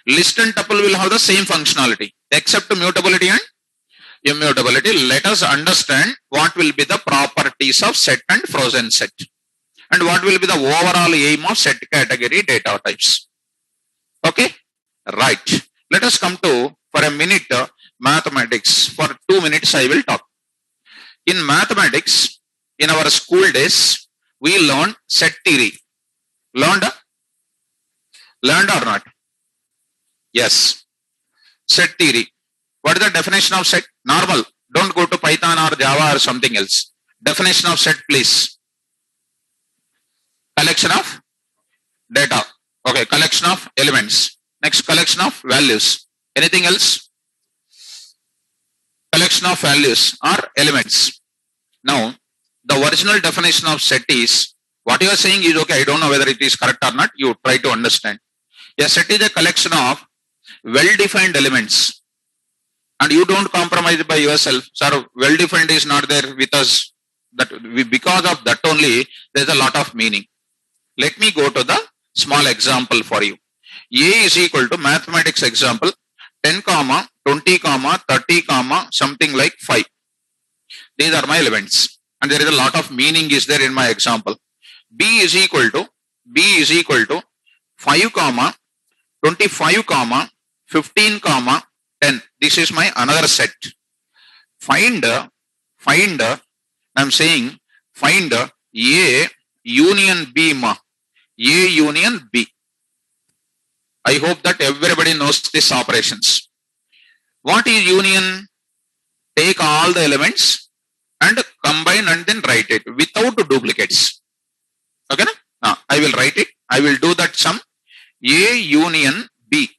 List and tuple will have the same functionality except mutability and immutability. Let us understand what will be the properties of set and frozen set. And what will be the overall aim of set category data types. Okay? Right. Let us come to, for a minute, mathematics. For 2 minutes, I will talk. In mathematics, in our school days, we learned set theory. Learned or not? Yes. Set theory. What is the definition of set? Normal. Don't go to Python or Java or something else. Definition of set, please. Collection of data. Okay, collection of elements. Next, collection of values. Anything else? Collection of values or elements. Now, the original definition of set is, what you are saying is okay, I don't know whether it is correct or not, you try to understand. A set is a collection of well-defined elements. And you don't compromise by yourself. Sir, well-defined is not there with us. Because of that only, there is a lot of meaning. Let me go to the small example for you. A is equal to mathematics example 10, 20, 30, something like 5. These are my elements. And there is a lot of meaning is there in my example. B is equal to 5, 25, 15, 10. This is my another set. Find, I'm saying find A union B, ma. A union B. I hope that everybody knows these operations. What is union? Take all the elements and combine and then write it without duplicates. Okay? Now, I will write it. I will do that sum. A union B.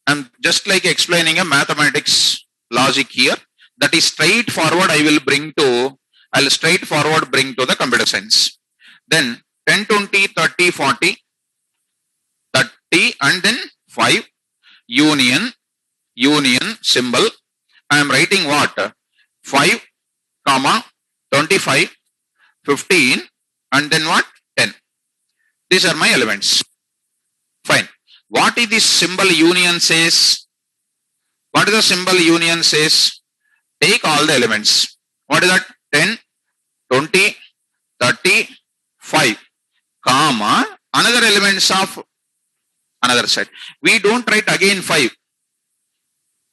I'm just like explaining a mathematics logic here. That is straightforward. I'll straightforward bring to the computer science. Then 10, 20, 30, 40, 30 and then 5 union symbol. I am writing what? 5, comma, 25, 15 and then what? 10. These are my elements. Fine. What is this symbol union says? What is the symbol union says? Take all the elements. What is that? 10, 20, 30, 5, comma, another elements of another set. We don't write again 5.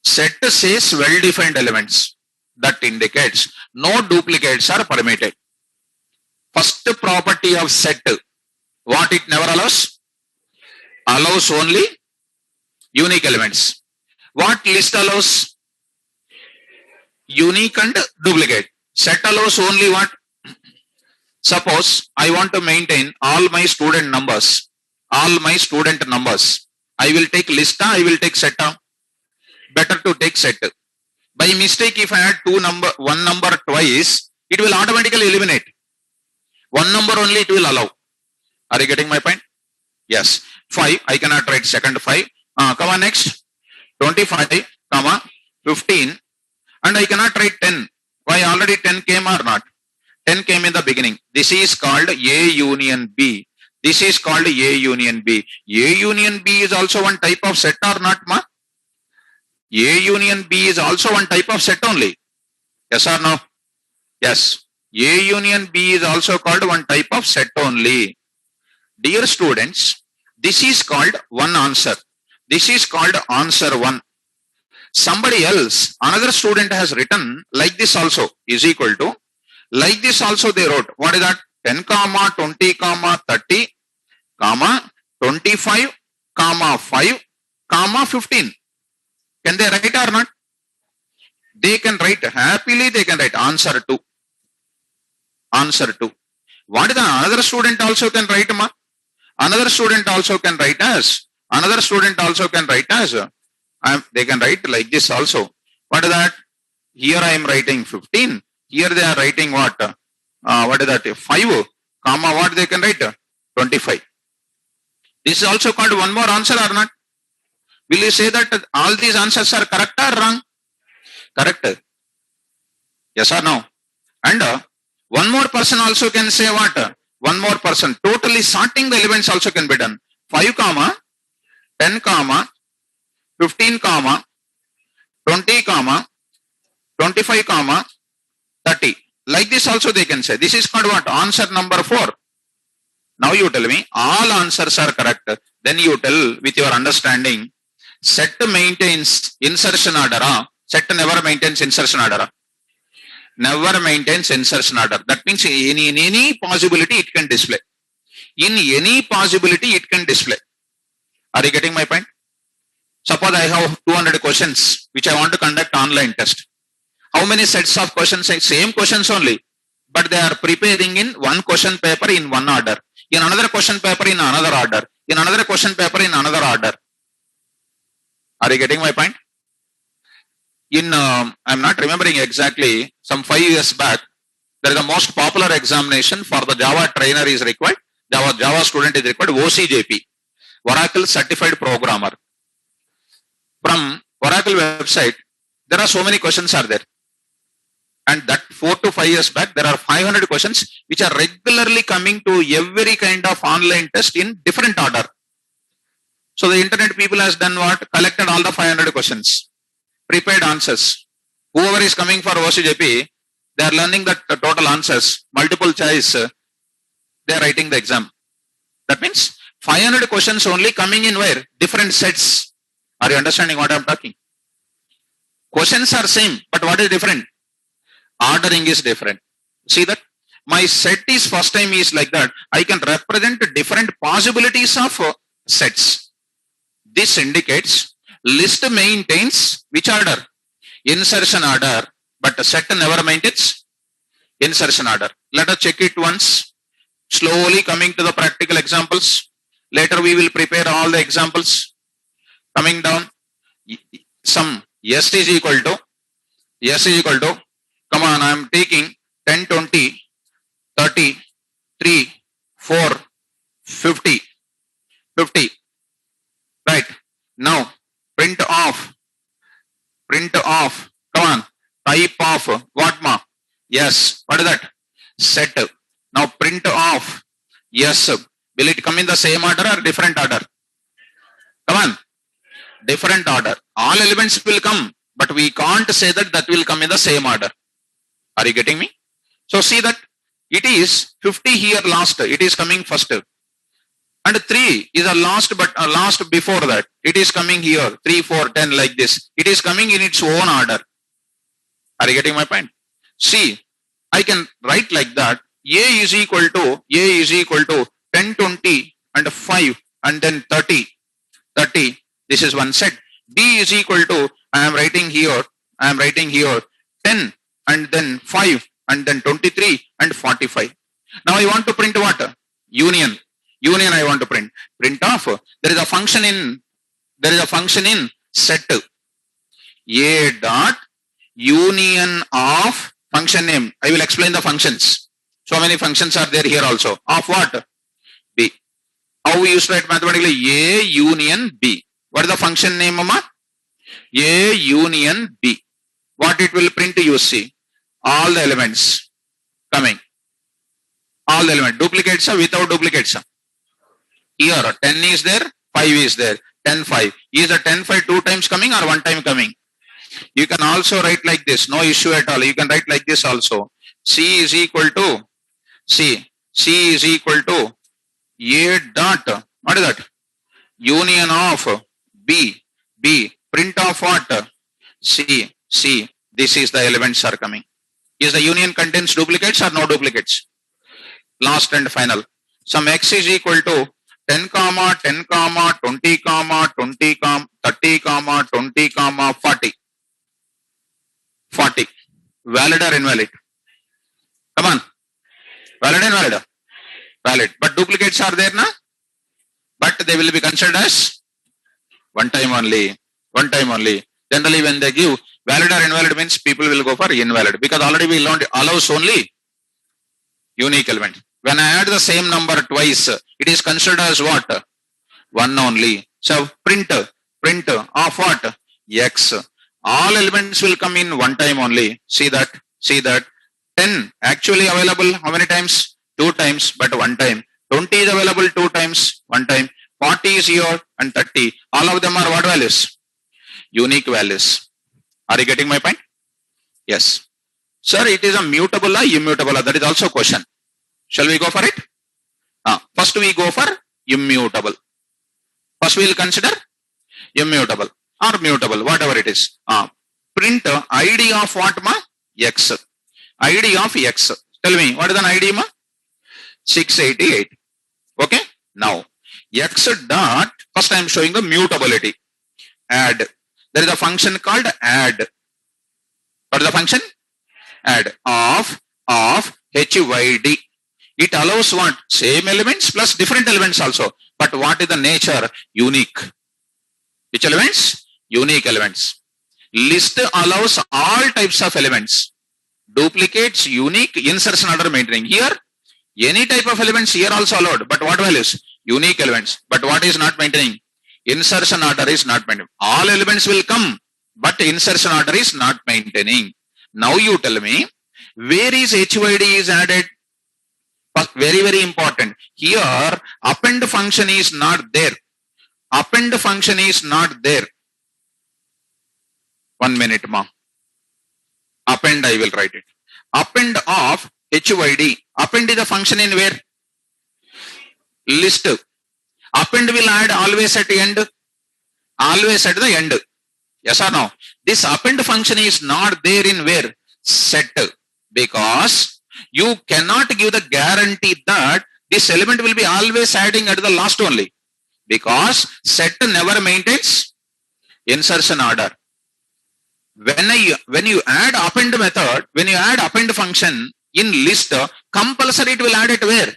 Set says well-defined elements. That indicates no duplicates are permitted. First property of set, what it never allows? Allows only unique elements. What list allows? Unique and duplicate. Set allows only what? Suppose I want to maintain all my student numbers. I will take list, I will take set. Better to take set. By mistake, if I add one number twice, it will automatically eliminate. One number only it will allow. Are you getting my point? Yes. 5, I cannot write second 5. Come on, next. 25, comma, 15. And I cannot write 10. Why? Already 10 came or not? 10 came in the beginning. This is called A union B. This is called A union B. A union B is also one type of set or not, ma? A union B is also one type of set only. Yes or no? Yes. A union B is also called one type of set only. Dear students, this is called one answer. This is called answer 1. Somebody else, another student has written like this also is equal to, like this also they wrote. What is that? 10, 20, 30, 25, 5, 15. Can they write or not? They can write happily. They can write answer 2. Answer 2. What is the another student also can write, ma? Another student also can write as. Another student also can write as. They can write like this also. What is that? Here I am writing 15. Here they are writing what? What is that? 5, comma, what they can write? 25. This is also called one more answer or not? Will you say that all these answers are correct or wrong? Correct. Yes or no? And one more person also can say what? One more person. Totally sorting the elements also can be done. 5, 10, 15, 20, 25, 30. Like this also they can say. This is called what? Answer number 4. Now you tell me all answers are correct. Then you tell with your understanding, set maintains insertion order. Set never maintains insertion order. Never maintains insertion order. That means in any possibility it can display. In any possibility it can display. Are you getting my point? Suppose I have 200 questions which I want to conduct online test. How many sets of questions? Same questions only, but they are preparing in one question paper in one order, in another question paper in another order, in another question paper in another order. Are you getting my point? I'm not remembering exactly, some 5 years back, there is the most popular examination for the Java trainer is required, Java student is required, OCJP, Oracle Certified Programmer. From Oracle website, there are so many questions are there. And that 4 to 5 years back, there are 500 questions which are regularly coming to every kind of online test in different order. So the internet people has done what? Collected all the 500 questions, prepared answers. Whoever is coming for OCJP, they are learning the total answers, multiple choice, they are writing the exam. That means 500 questions only coming in where? Different sets. Are you understanding what I am talking? Questions are same, but what is different? Ordering is different. See that? My set is first time is like that. I can represent different possibilities of sets. This indicates list maintains which order? Insertion order, but set never maintains insertion order. Let us check it once. Slowly coming to the practical examples. Later we will prepare all the examples. Coming down, some S is equal to, come on, I am taking 10, 20, 30, 3, 4, 50, 50. Right. Now, print off. Come on. Type of what ma? Yes. What is that? Set. Now print off. Yes. Will it come in the same order or different order? Come on. Different order. All elements will come, but we can't say that that will come in the same order. Are you getting me? So see that it is 50 here last. It is coming first. And 3 is a last, but a last before that. It is coming here. 3, 4, 10 like this. It is coming in its own order. Are you getting my point? See, I can write like that. A is equal to 10, 20 and 5 and then 30. 30. This is one set. B is equal to, I am writing here 10 and then 5 and then 23 and 45. Now I want to print what? Union I want to print. Print off. There is a function in set. A dot union of function name. I will explain the functions. So many functions are there here also. Of what? B. How we used to write mathematically? A union B. What is the function name, mama? A union B. What it will print, you see? All the elements coming. All the elements. Duplicates or without duplicates? Here 10 is there, 5 is there. 10, 5. Is the 10, 5 2 times coming or 1 time coming? You can also write like this. No issue at all. You can write like this also. C is equal to A dot. What is that? Union of B. Print of what? C. This is the elements are coming. Is the union contains duplicates or no duplicates? Last and final. Some X is equal to 10, 10, 20, 20, 30, 20, 40. 40. Valid or invalid? Come on. Valid or invalid? Valid. But duplicates are there, na? But they will be considered as one time only. Generally when they give valid or invalid means people will go for invalid because already we learned allows only unique element. When I add the same number twice, it is considered as what? One only. So print of what? X. All elements will come in one time only. See that? 10 actually available how many times? 2 times, but 1 time. 20 is available 2 times, 1 time. 40 is here and 30. All of them are what values? Unique values. Are you getting my point? Yes. Sir, it is a mutable or immutable? That is also a question. Shall we go for it? First we go for immutable. First we will consider immutable or mutable, whatever it is. Print ID of what ma? X. ID of X. Tell me, what is an ID ma? 688. Okay. Now, X dot, first I am showing the mutability. Add. There is a function called add. What is the function? Add of HYD. It allows what? Same elements plus different elements also. But what is the nature? Unique. Which elements? Unique elements. List allows all types of elements. Duplicates, unique, insertion order maintaining. Here, any type of elements here also allowed. But what values? Unique elements. But what is not maintaining? Insertion order is not maintaining. All elements will come, but insertion order is not maintaining. Now you tell me, where is HYD is added? Very, very important. Here, append function is not there. Append function is not there. 1 minute, ma. Append, I will write it. Append of HYD. Append is a function in where? List. Append will add always at the end. Always at the end. Yes or no? This append function is not there in where? Set. Because you cannot give the guarantee that this element will be always adding at the last only. Because set never maintains insertion order. When you add append method, when you add append function in list, compulsory it will add it where?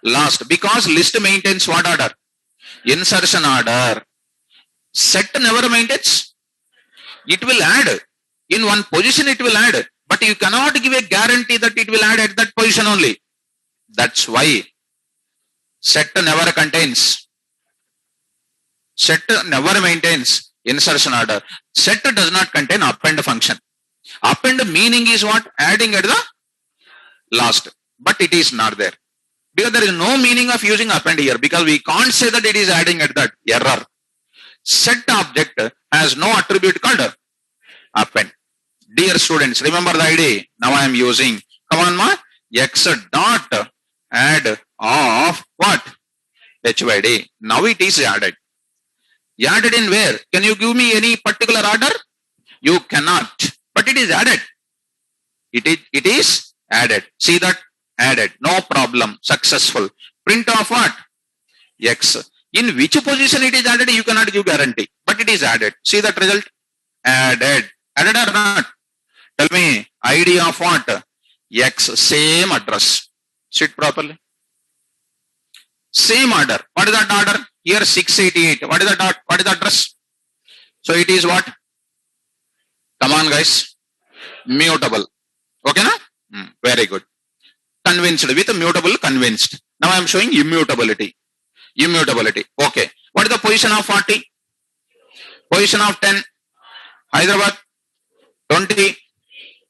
Last. Because list maintains what order? Insertion order. Set never maintains. It will add. In one position it will add. But you cannot give a guarantee that it will add at that position only. That's why set never contains. Set never maintains insertion order. Set does not contain append function. Append meaning is what? Adding at the last. But it is not there. Because there is no meaning of using append here. Because we can't say that it is adding at that. Error. Set object has no attribute called append. Dear students, remember the idea. Now I am using, come on ma, x dot add of what? HYD. Now it is added. Added in where? Can you give me any particular order? You cannot. But it is added. It is added. See that? Added. No problem. Successful. Print of what? X. In which position it is added, you cannot give guarantee. But it is added. See that result? Added. Added or not? Tell me, ID of what? X, same address. Sit properly. Same order. What is that order? Here 688. What is that? What is the address? So it is what? Come on guys. Mutable. Okay na? Very good. Convinced with mutable convinced. Now I am showing immutability. Immutability. Okay. What is the position of 40? Position of 10? Hyderabad? 20?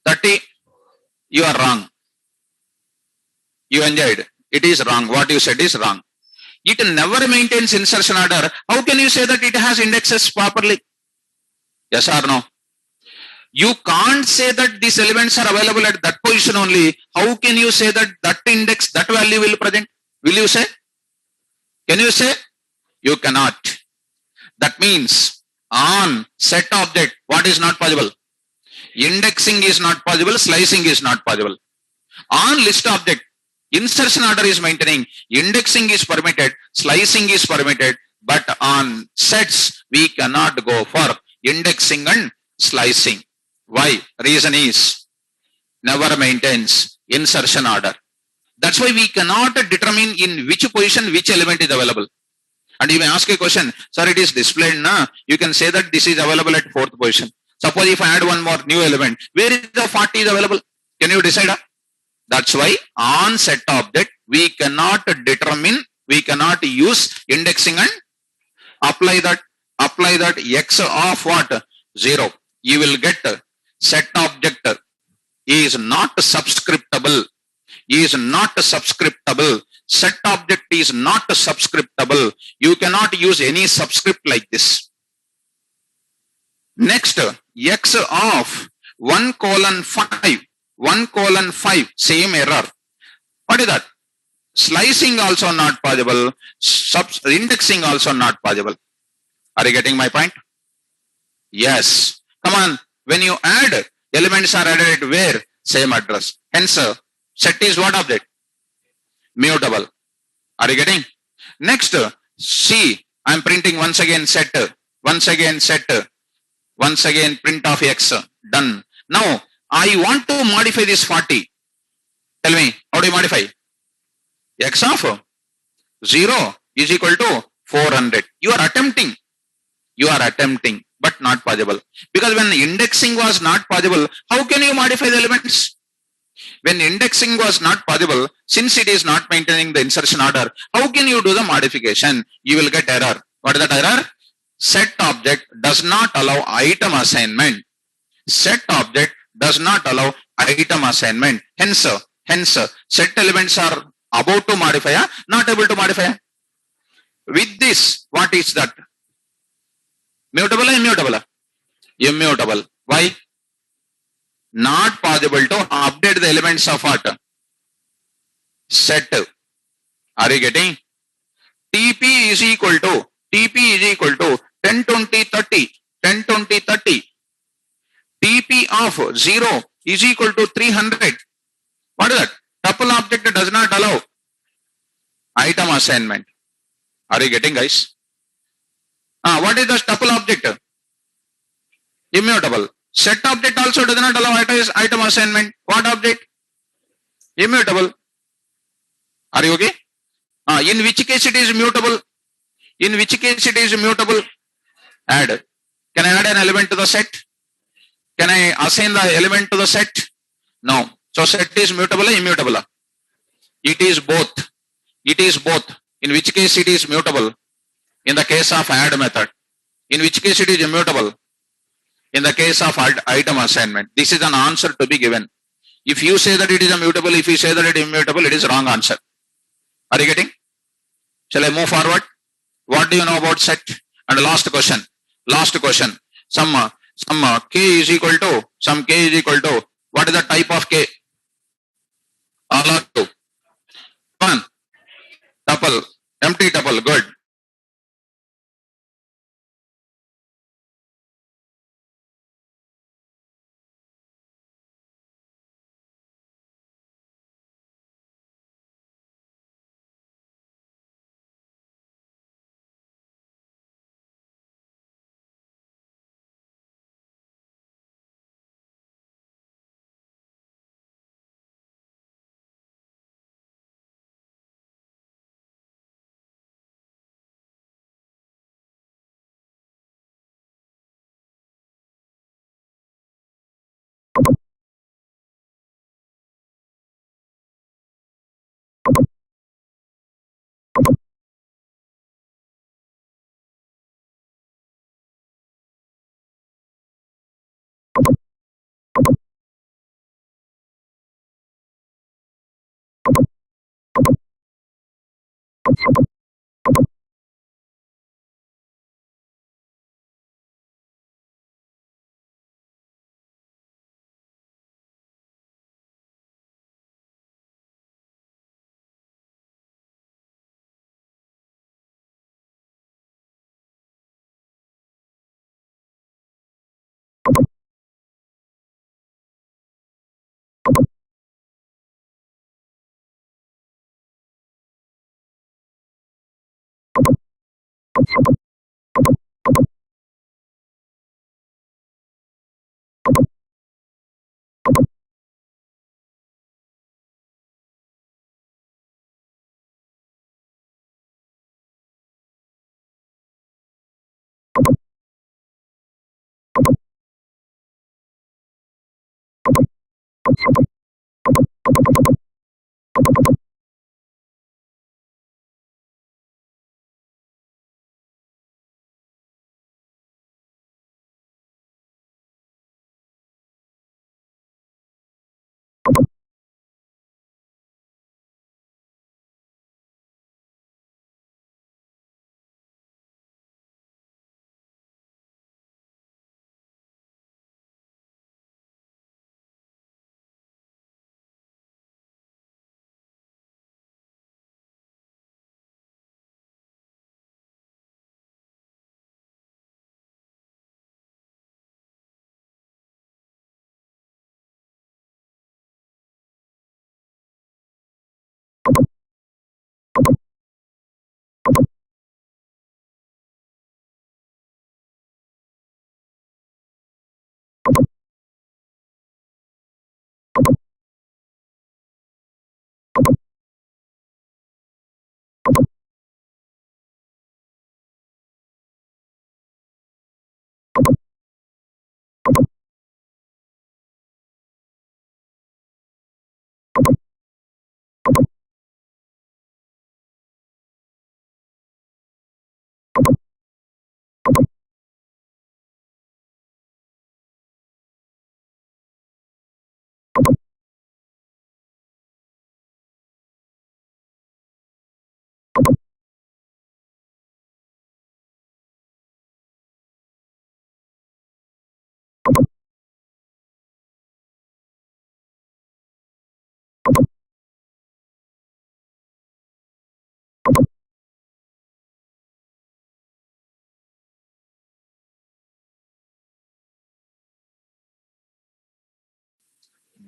30, you are wrong. You enjoyed. It is wrong. What you said is wrong. It never maintains insertion order. How can you say that it has indexes properly? Yes or no? You can't say that these elements are available at that position only. How can you say that that index, that value will present? Will you say? Can you say? You cannot. That means on set object, what is not possible? Indexing is not possible, slicing is not possible. On list object, insertion order is maintaining, indexing is permitted, slicing is permitted, but on sets, we cannot go for indexing and slicing. Why? Reason is, never maintains insertion order. That's why we cannot determine in which position which element is available. And you may ask a question, sir, it is displayed now. You can say that this is available at 4th position. Suppose if I add one more new element, where is the 40 is available? Can you decide? That's why on set object, we cannot determine, we cannot use indexing and apply that x of what? 0. You will get set object is not subscriptable. Is not subscriptable. Set object is not subscriptable. You cannot use any subscript like this. Next, x of 1:5. 1:5. Same error. What is that? Slicing also not possible. Indexing also not possible. Are you getting my point? Yes. Come on. When you add, elements are added at where? Same address. Hence, set is what object? Mutable. Are you getting? Next, see, I am printing once again set. Once again set. Once again print of x. Done. Now, I want to modify this 40. Tell me, how do you modify? X of 0 is equal to 400. You are attempting. You are attempting, but not possible. Because when indexing was not possible, how can you modify the elements? When indexing was not possible, since it is not maintaining the insertion order, how can you do the modification? You will get error. What is that error? Set object does not allow item assignment. Set object does not allow item assignment. Hence, set elements are about to modify, not able to modify. With this, what is that? Mutable or immutable? Immutable. Why? Not possible to update the elements of what? Set. Are you getting? TP is equal to 10, 20, 30. 10, 20, 30. TP of 0 is equal to 300. What is that? Tuple object does not allow item assignment. Are you getting, guys? What is the tuple object? Immutable. Set object also does not allow item assignment. What object? Immutable. Are you okay? In which case it is mutable? In which case it is mutable? Add. Can I add an element to the set? Can I assign the element to the set? No. So set is mutable or immutable? It is both. It is both. In which case it is mutable? In the case of add method. In which case it is immutable? In the case of item assignment. This is an answer to be given. If you say that it is immutable, if you say that it is immutable, it is wrong answer. Are you getting? Shall I move forward? What do you know about set? And last question. Last question. Some k is equal to, some k is equal to, what is the type of k? All or two? One. Tuple. Empty tuple. Good.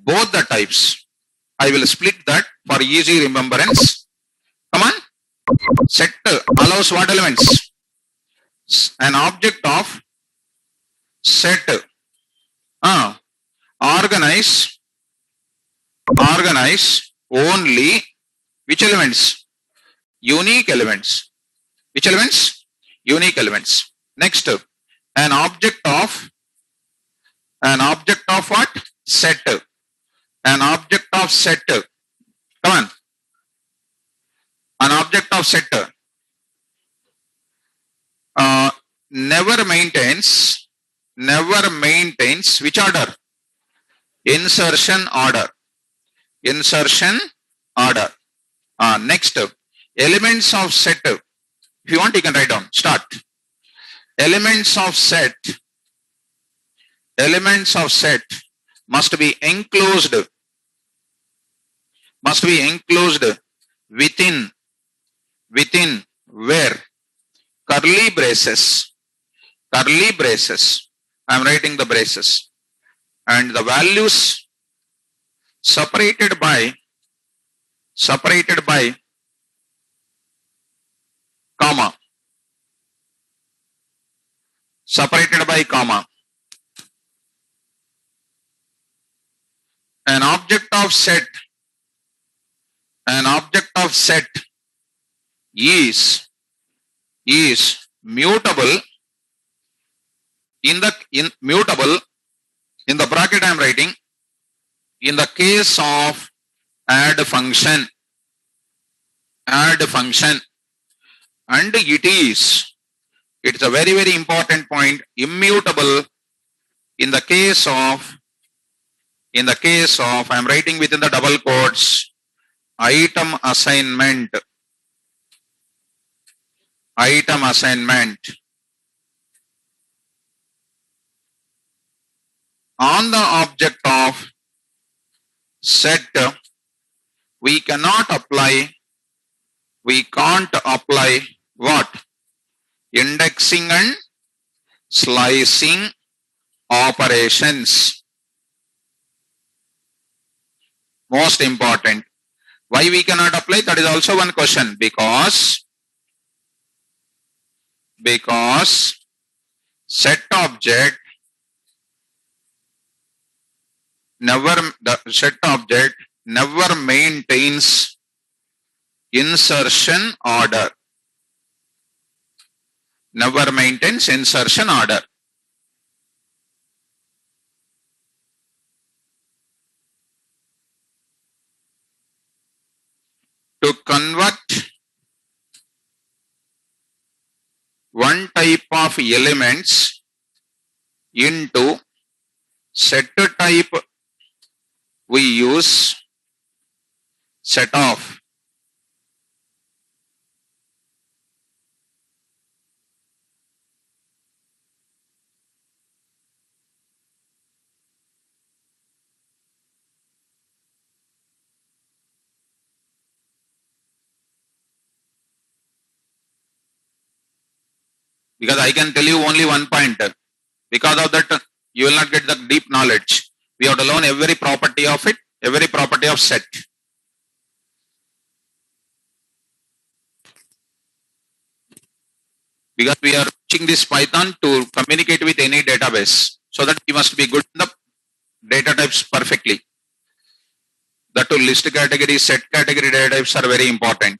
both the types. I will split that for easy remembrance. Come on. Set allows what elements? An object of set. Organize only which elements? Unique elements. Which elements? Unique elements. Next, an object of what? Set. An object of set. Come on. An object of set never maintains which order? Insertion order. Insertion order. Next, elements of set. If you want, you can write down. Start. Elements of set must be enclosed within where? Curly braces. I am writing the braces. And the values separated by comma. Separated by comma. An object of set is mutable in the bracket I am writing in the case of add function, and it's a very, very important point, immutable in the case of I am writing within the double quotes, item assignment. On the object of set, we can't apply what? Indexing and slicing operations. Most important. Why we cannot apply? That is also one question. Because set object never maintains insertion order. To convert one type of elements into set type, we use set of. Because I can tell you only one point. Because of that, you will not get the deep knowledge. We have to learn every property of it, every property of set. Because we are teaching this Python to communicate with any database. So that we must be good in the data types perfectly. The two list category, set category data types are very important.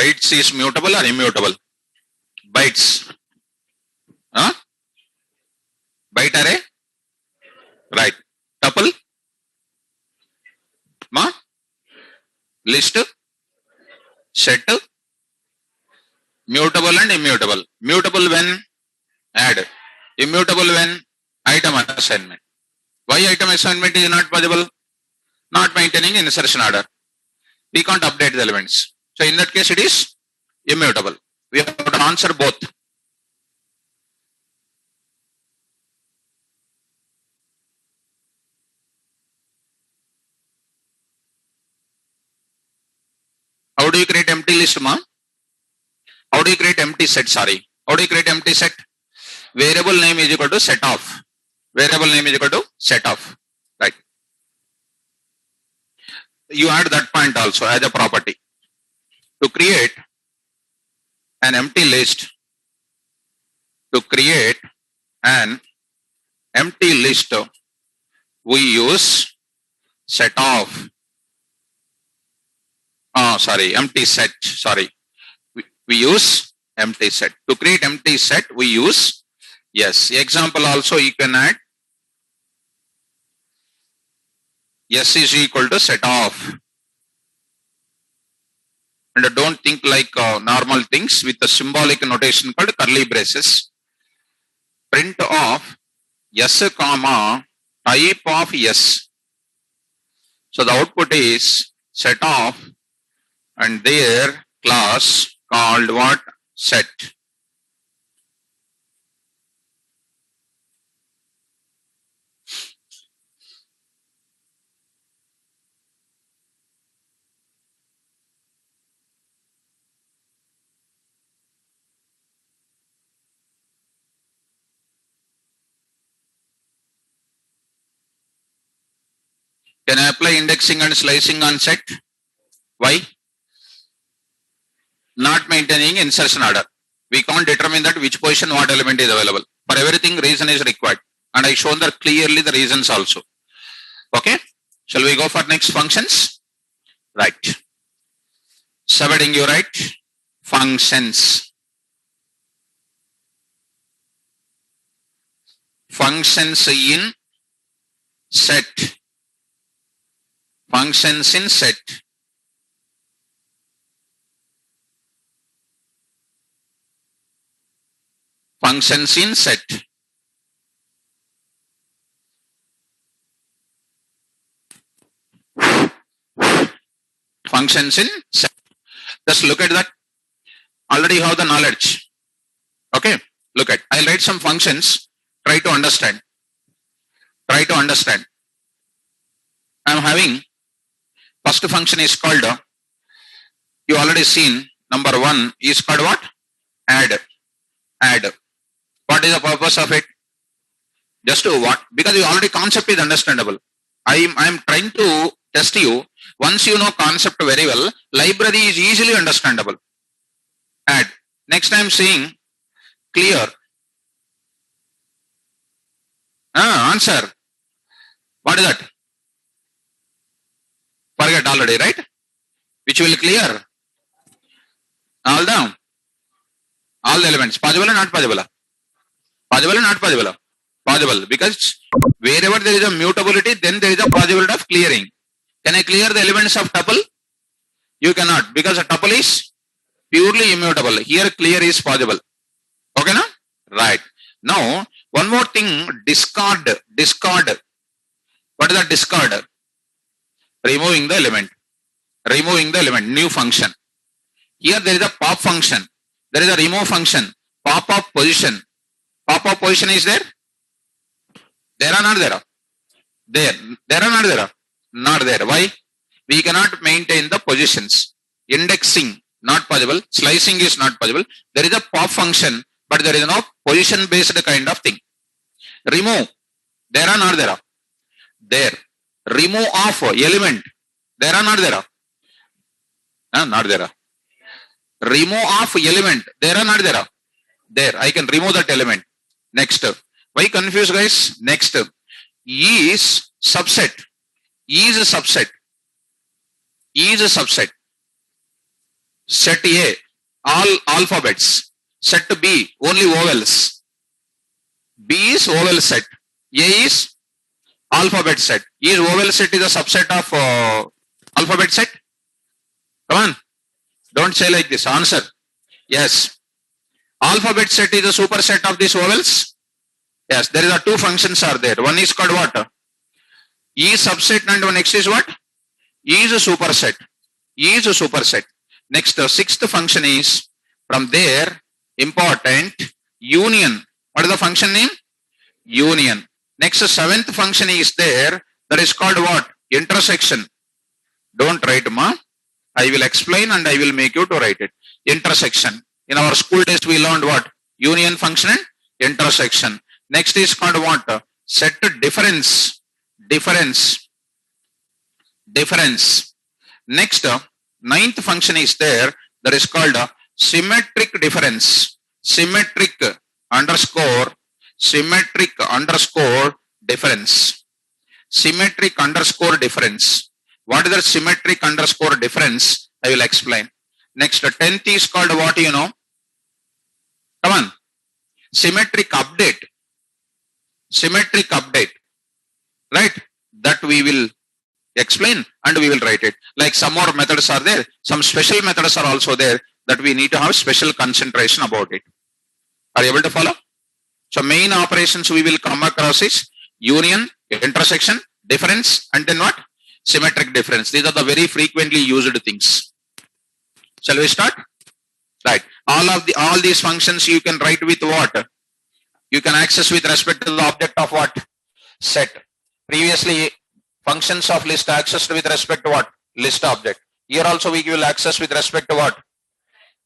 bytes is mutable or immutable? Bytes. Huh? Byte array? Right. Tuple? Ma? List? Set? Mutable and immutable. Mutable when? Add. Immutable when? Item assignment. Why item assignment is not possible? Not maintaining insertion order. We can't update the elements. So in that case it is immutable. We have to answer both. How do you create empty list, ma? How do you create empty set? Sorry. How do you create empty set? Variable name is equal to set of. Variable name is equal to set of. Right. You add that point also as a property. To create an empty list, to create an empty list, we use set of. Empty set. Sorry. We use empty set. To create empty set, we use, yes, example also you can add. S is equal to set of. And don't think like normal things with a symbolic notation called curly braces. Print of S comma type of S. So the output is set of and their class called what? Set. Can I apply indexing and slicing on set? Why? Not maintaining insertion order. We can't determine that which position what element is available. For everything reason is required. And I shown that clearly the reasons also. Okay. Shall we go for next functions? Right. Subheading you write functions. Functions in set. Functions in set. Functions in set. Functions in set. Just look at that. Already you have the knowledge. Okay. Look at. I'll write some functions. Try to understand. Try to understand. I'm having first function is called, you already seen, number one is called what? Add. Add. What is the purpose of it? Just to what? Because you already concept is understandable. I am trying to test you. Once you know concept very well, library is easily understandable. Add. Next I am saying clear. Answer. What is that? Forget already, right? Which will clear? All down. All the elements. Possible or not possible? Possible or not possible? Possible. Because wherever there is a mutability, then there is a possibility of clearing. Can I clear the elements of tuple? You cannot, because a tuple is purely immutable. Here clear is possible. Okay, na? Right. Now, one more thing, discard. Discard. What is that discard? Removing the element. Removing the element. New function. Here there is a pop function. There is a remove function. Pop of position. Pop of position is there? There or not there? There. There or not there? Not there. Why? We cannot maintain the positions. Indexing, not possible. Slicing is not possible. There is a pop function, but there is no position based kind of thing. Remove. There or not there? There. Remove of element. There or not there? Not there. Remove of element. There or not there? There. I can remove that element. Next. Why confused, guys? Next. Is subset. Is a subset. Is a subset. Set A, all alphabets. Set B, only vowels. B is vowel set. A is alphabet set. Is vowel set is a subset of alphabet set? Come on. Don't say like this. Answer. Yes. Alphabet set is a superset of these vowels. Yes. There are two functions are there. One is called what? E subset, and next is what? E is a superset. E is a superset. Next, the sixth function is from there important union. What is the function name? Union. Next, the seventh function is there. That is called what? Intersection. Don't write, ma. I will explain and I will make you to write it. Intersection. In our school test, we learned what? Union function and intersection. Next is called what? Set difference. Difference. Difference. Next, ninth function is there. That is called symmetric difference. Symmetric underscore. Symmetric underscore difference. Symmetric underscore difference. What is the symmetric underscore difference? I will explain. Next, 10th is called what, you know? Come on. Symmetric update. Symmetric update. Right? That we will explain and we will write it. Like some more methods are there. Some special methods are also there that we need to have special concentration about it. Are you able to follow? So main operations we will come across is union, intersection, difference, and then what? Symmetric difference. These are the very frequently used things. Shall we start? Right. All these functions you can write with what? You can access with respect to the object of what? Set. Previously, functions of list accessed with respect to what? List object. Here also we will access with respect to what?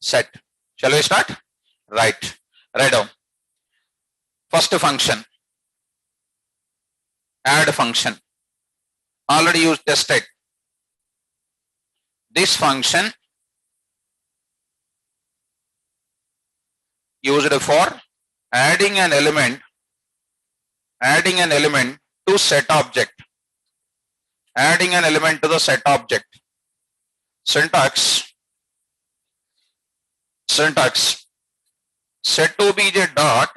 Set. Shall we start? Right. Write down. First function. Add function. Already you tested. This function used for adding an element to set object. Adding an element to the set object. Syntax. Set obj dot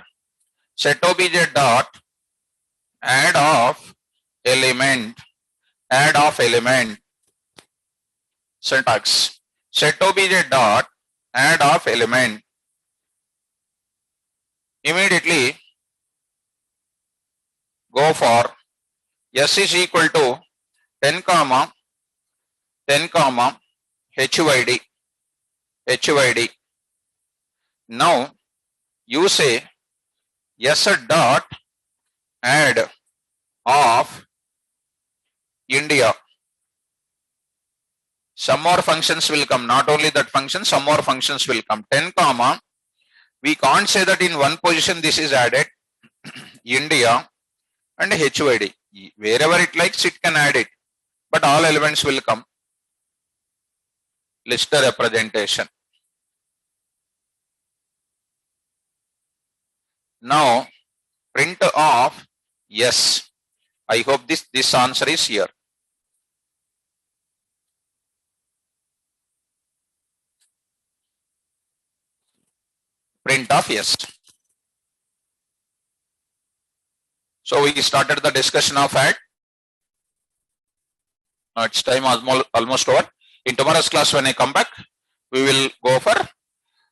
add of element. Add of element. Syntax. Set obj dot add of element. Immediately go for s is equal to 10 comma HYD. Now you say s dot add of India. Some more functions will come. Not only that function, some more functions will come. 10 comma. We can't say that in one position this is added. India and HYD. Wherever it likes, it can add it. But all elements will come. List representation. Now print of yes. I hope this answer is here. Print of yes. So we started the discussion of add. Now it's time almost over. In tomorrow's class when I come back, we will go for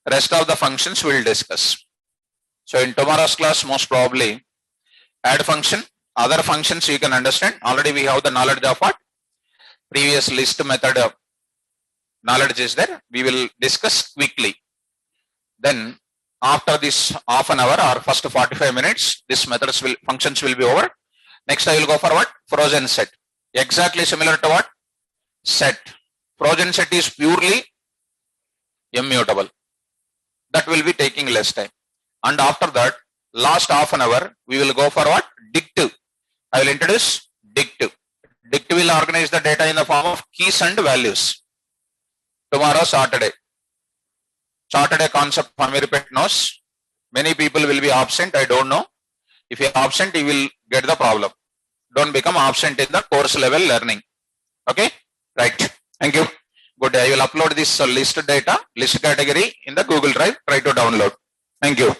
rest of the functions we will discuss. So in tomorrow's class, most probably add function, other functions you can understand. Already we have the knowledge of what? Previous list method of knowledge is there. We will discuss quickly. Then after this half an hour or first 45 minutes, this functions will be over. Next I will go for what? Frozen set. Exactly similar to what? Set. Frozen set is purely immutable. That will be taking less time. And after that, last half an hour, we will go for what? Dict. I will introduce dict. Dict will organize the data in the form of keys and values. Tomorrow, Saturday. Saturday concept, repeat knows. Many people will be absent. I don't know. If you are absent, you will get the problem. Don't become absent in the course level learning. Okay? Right. Thank you. Good. I will upload this list data, list category in the Google Drive. Try to download. Thank you.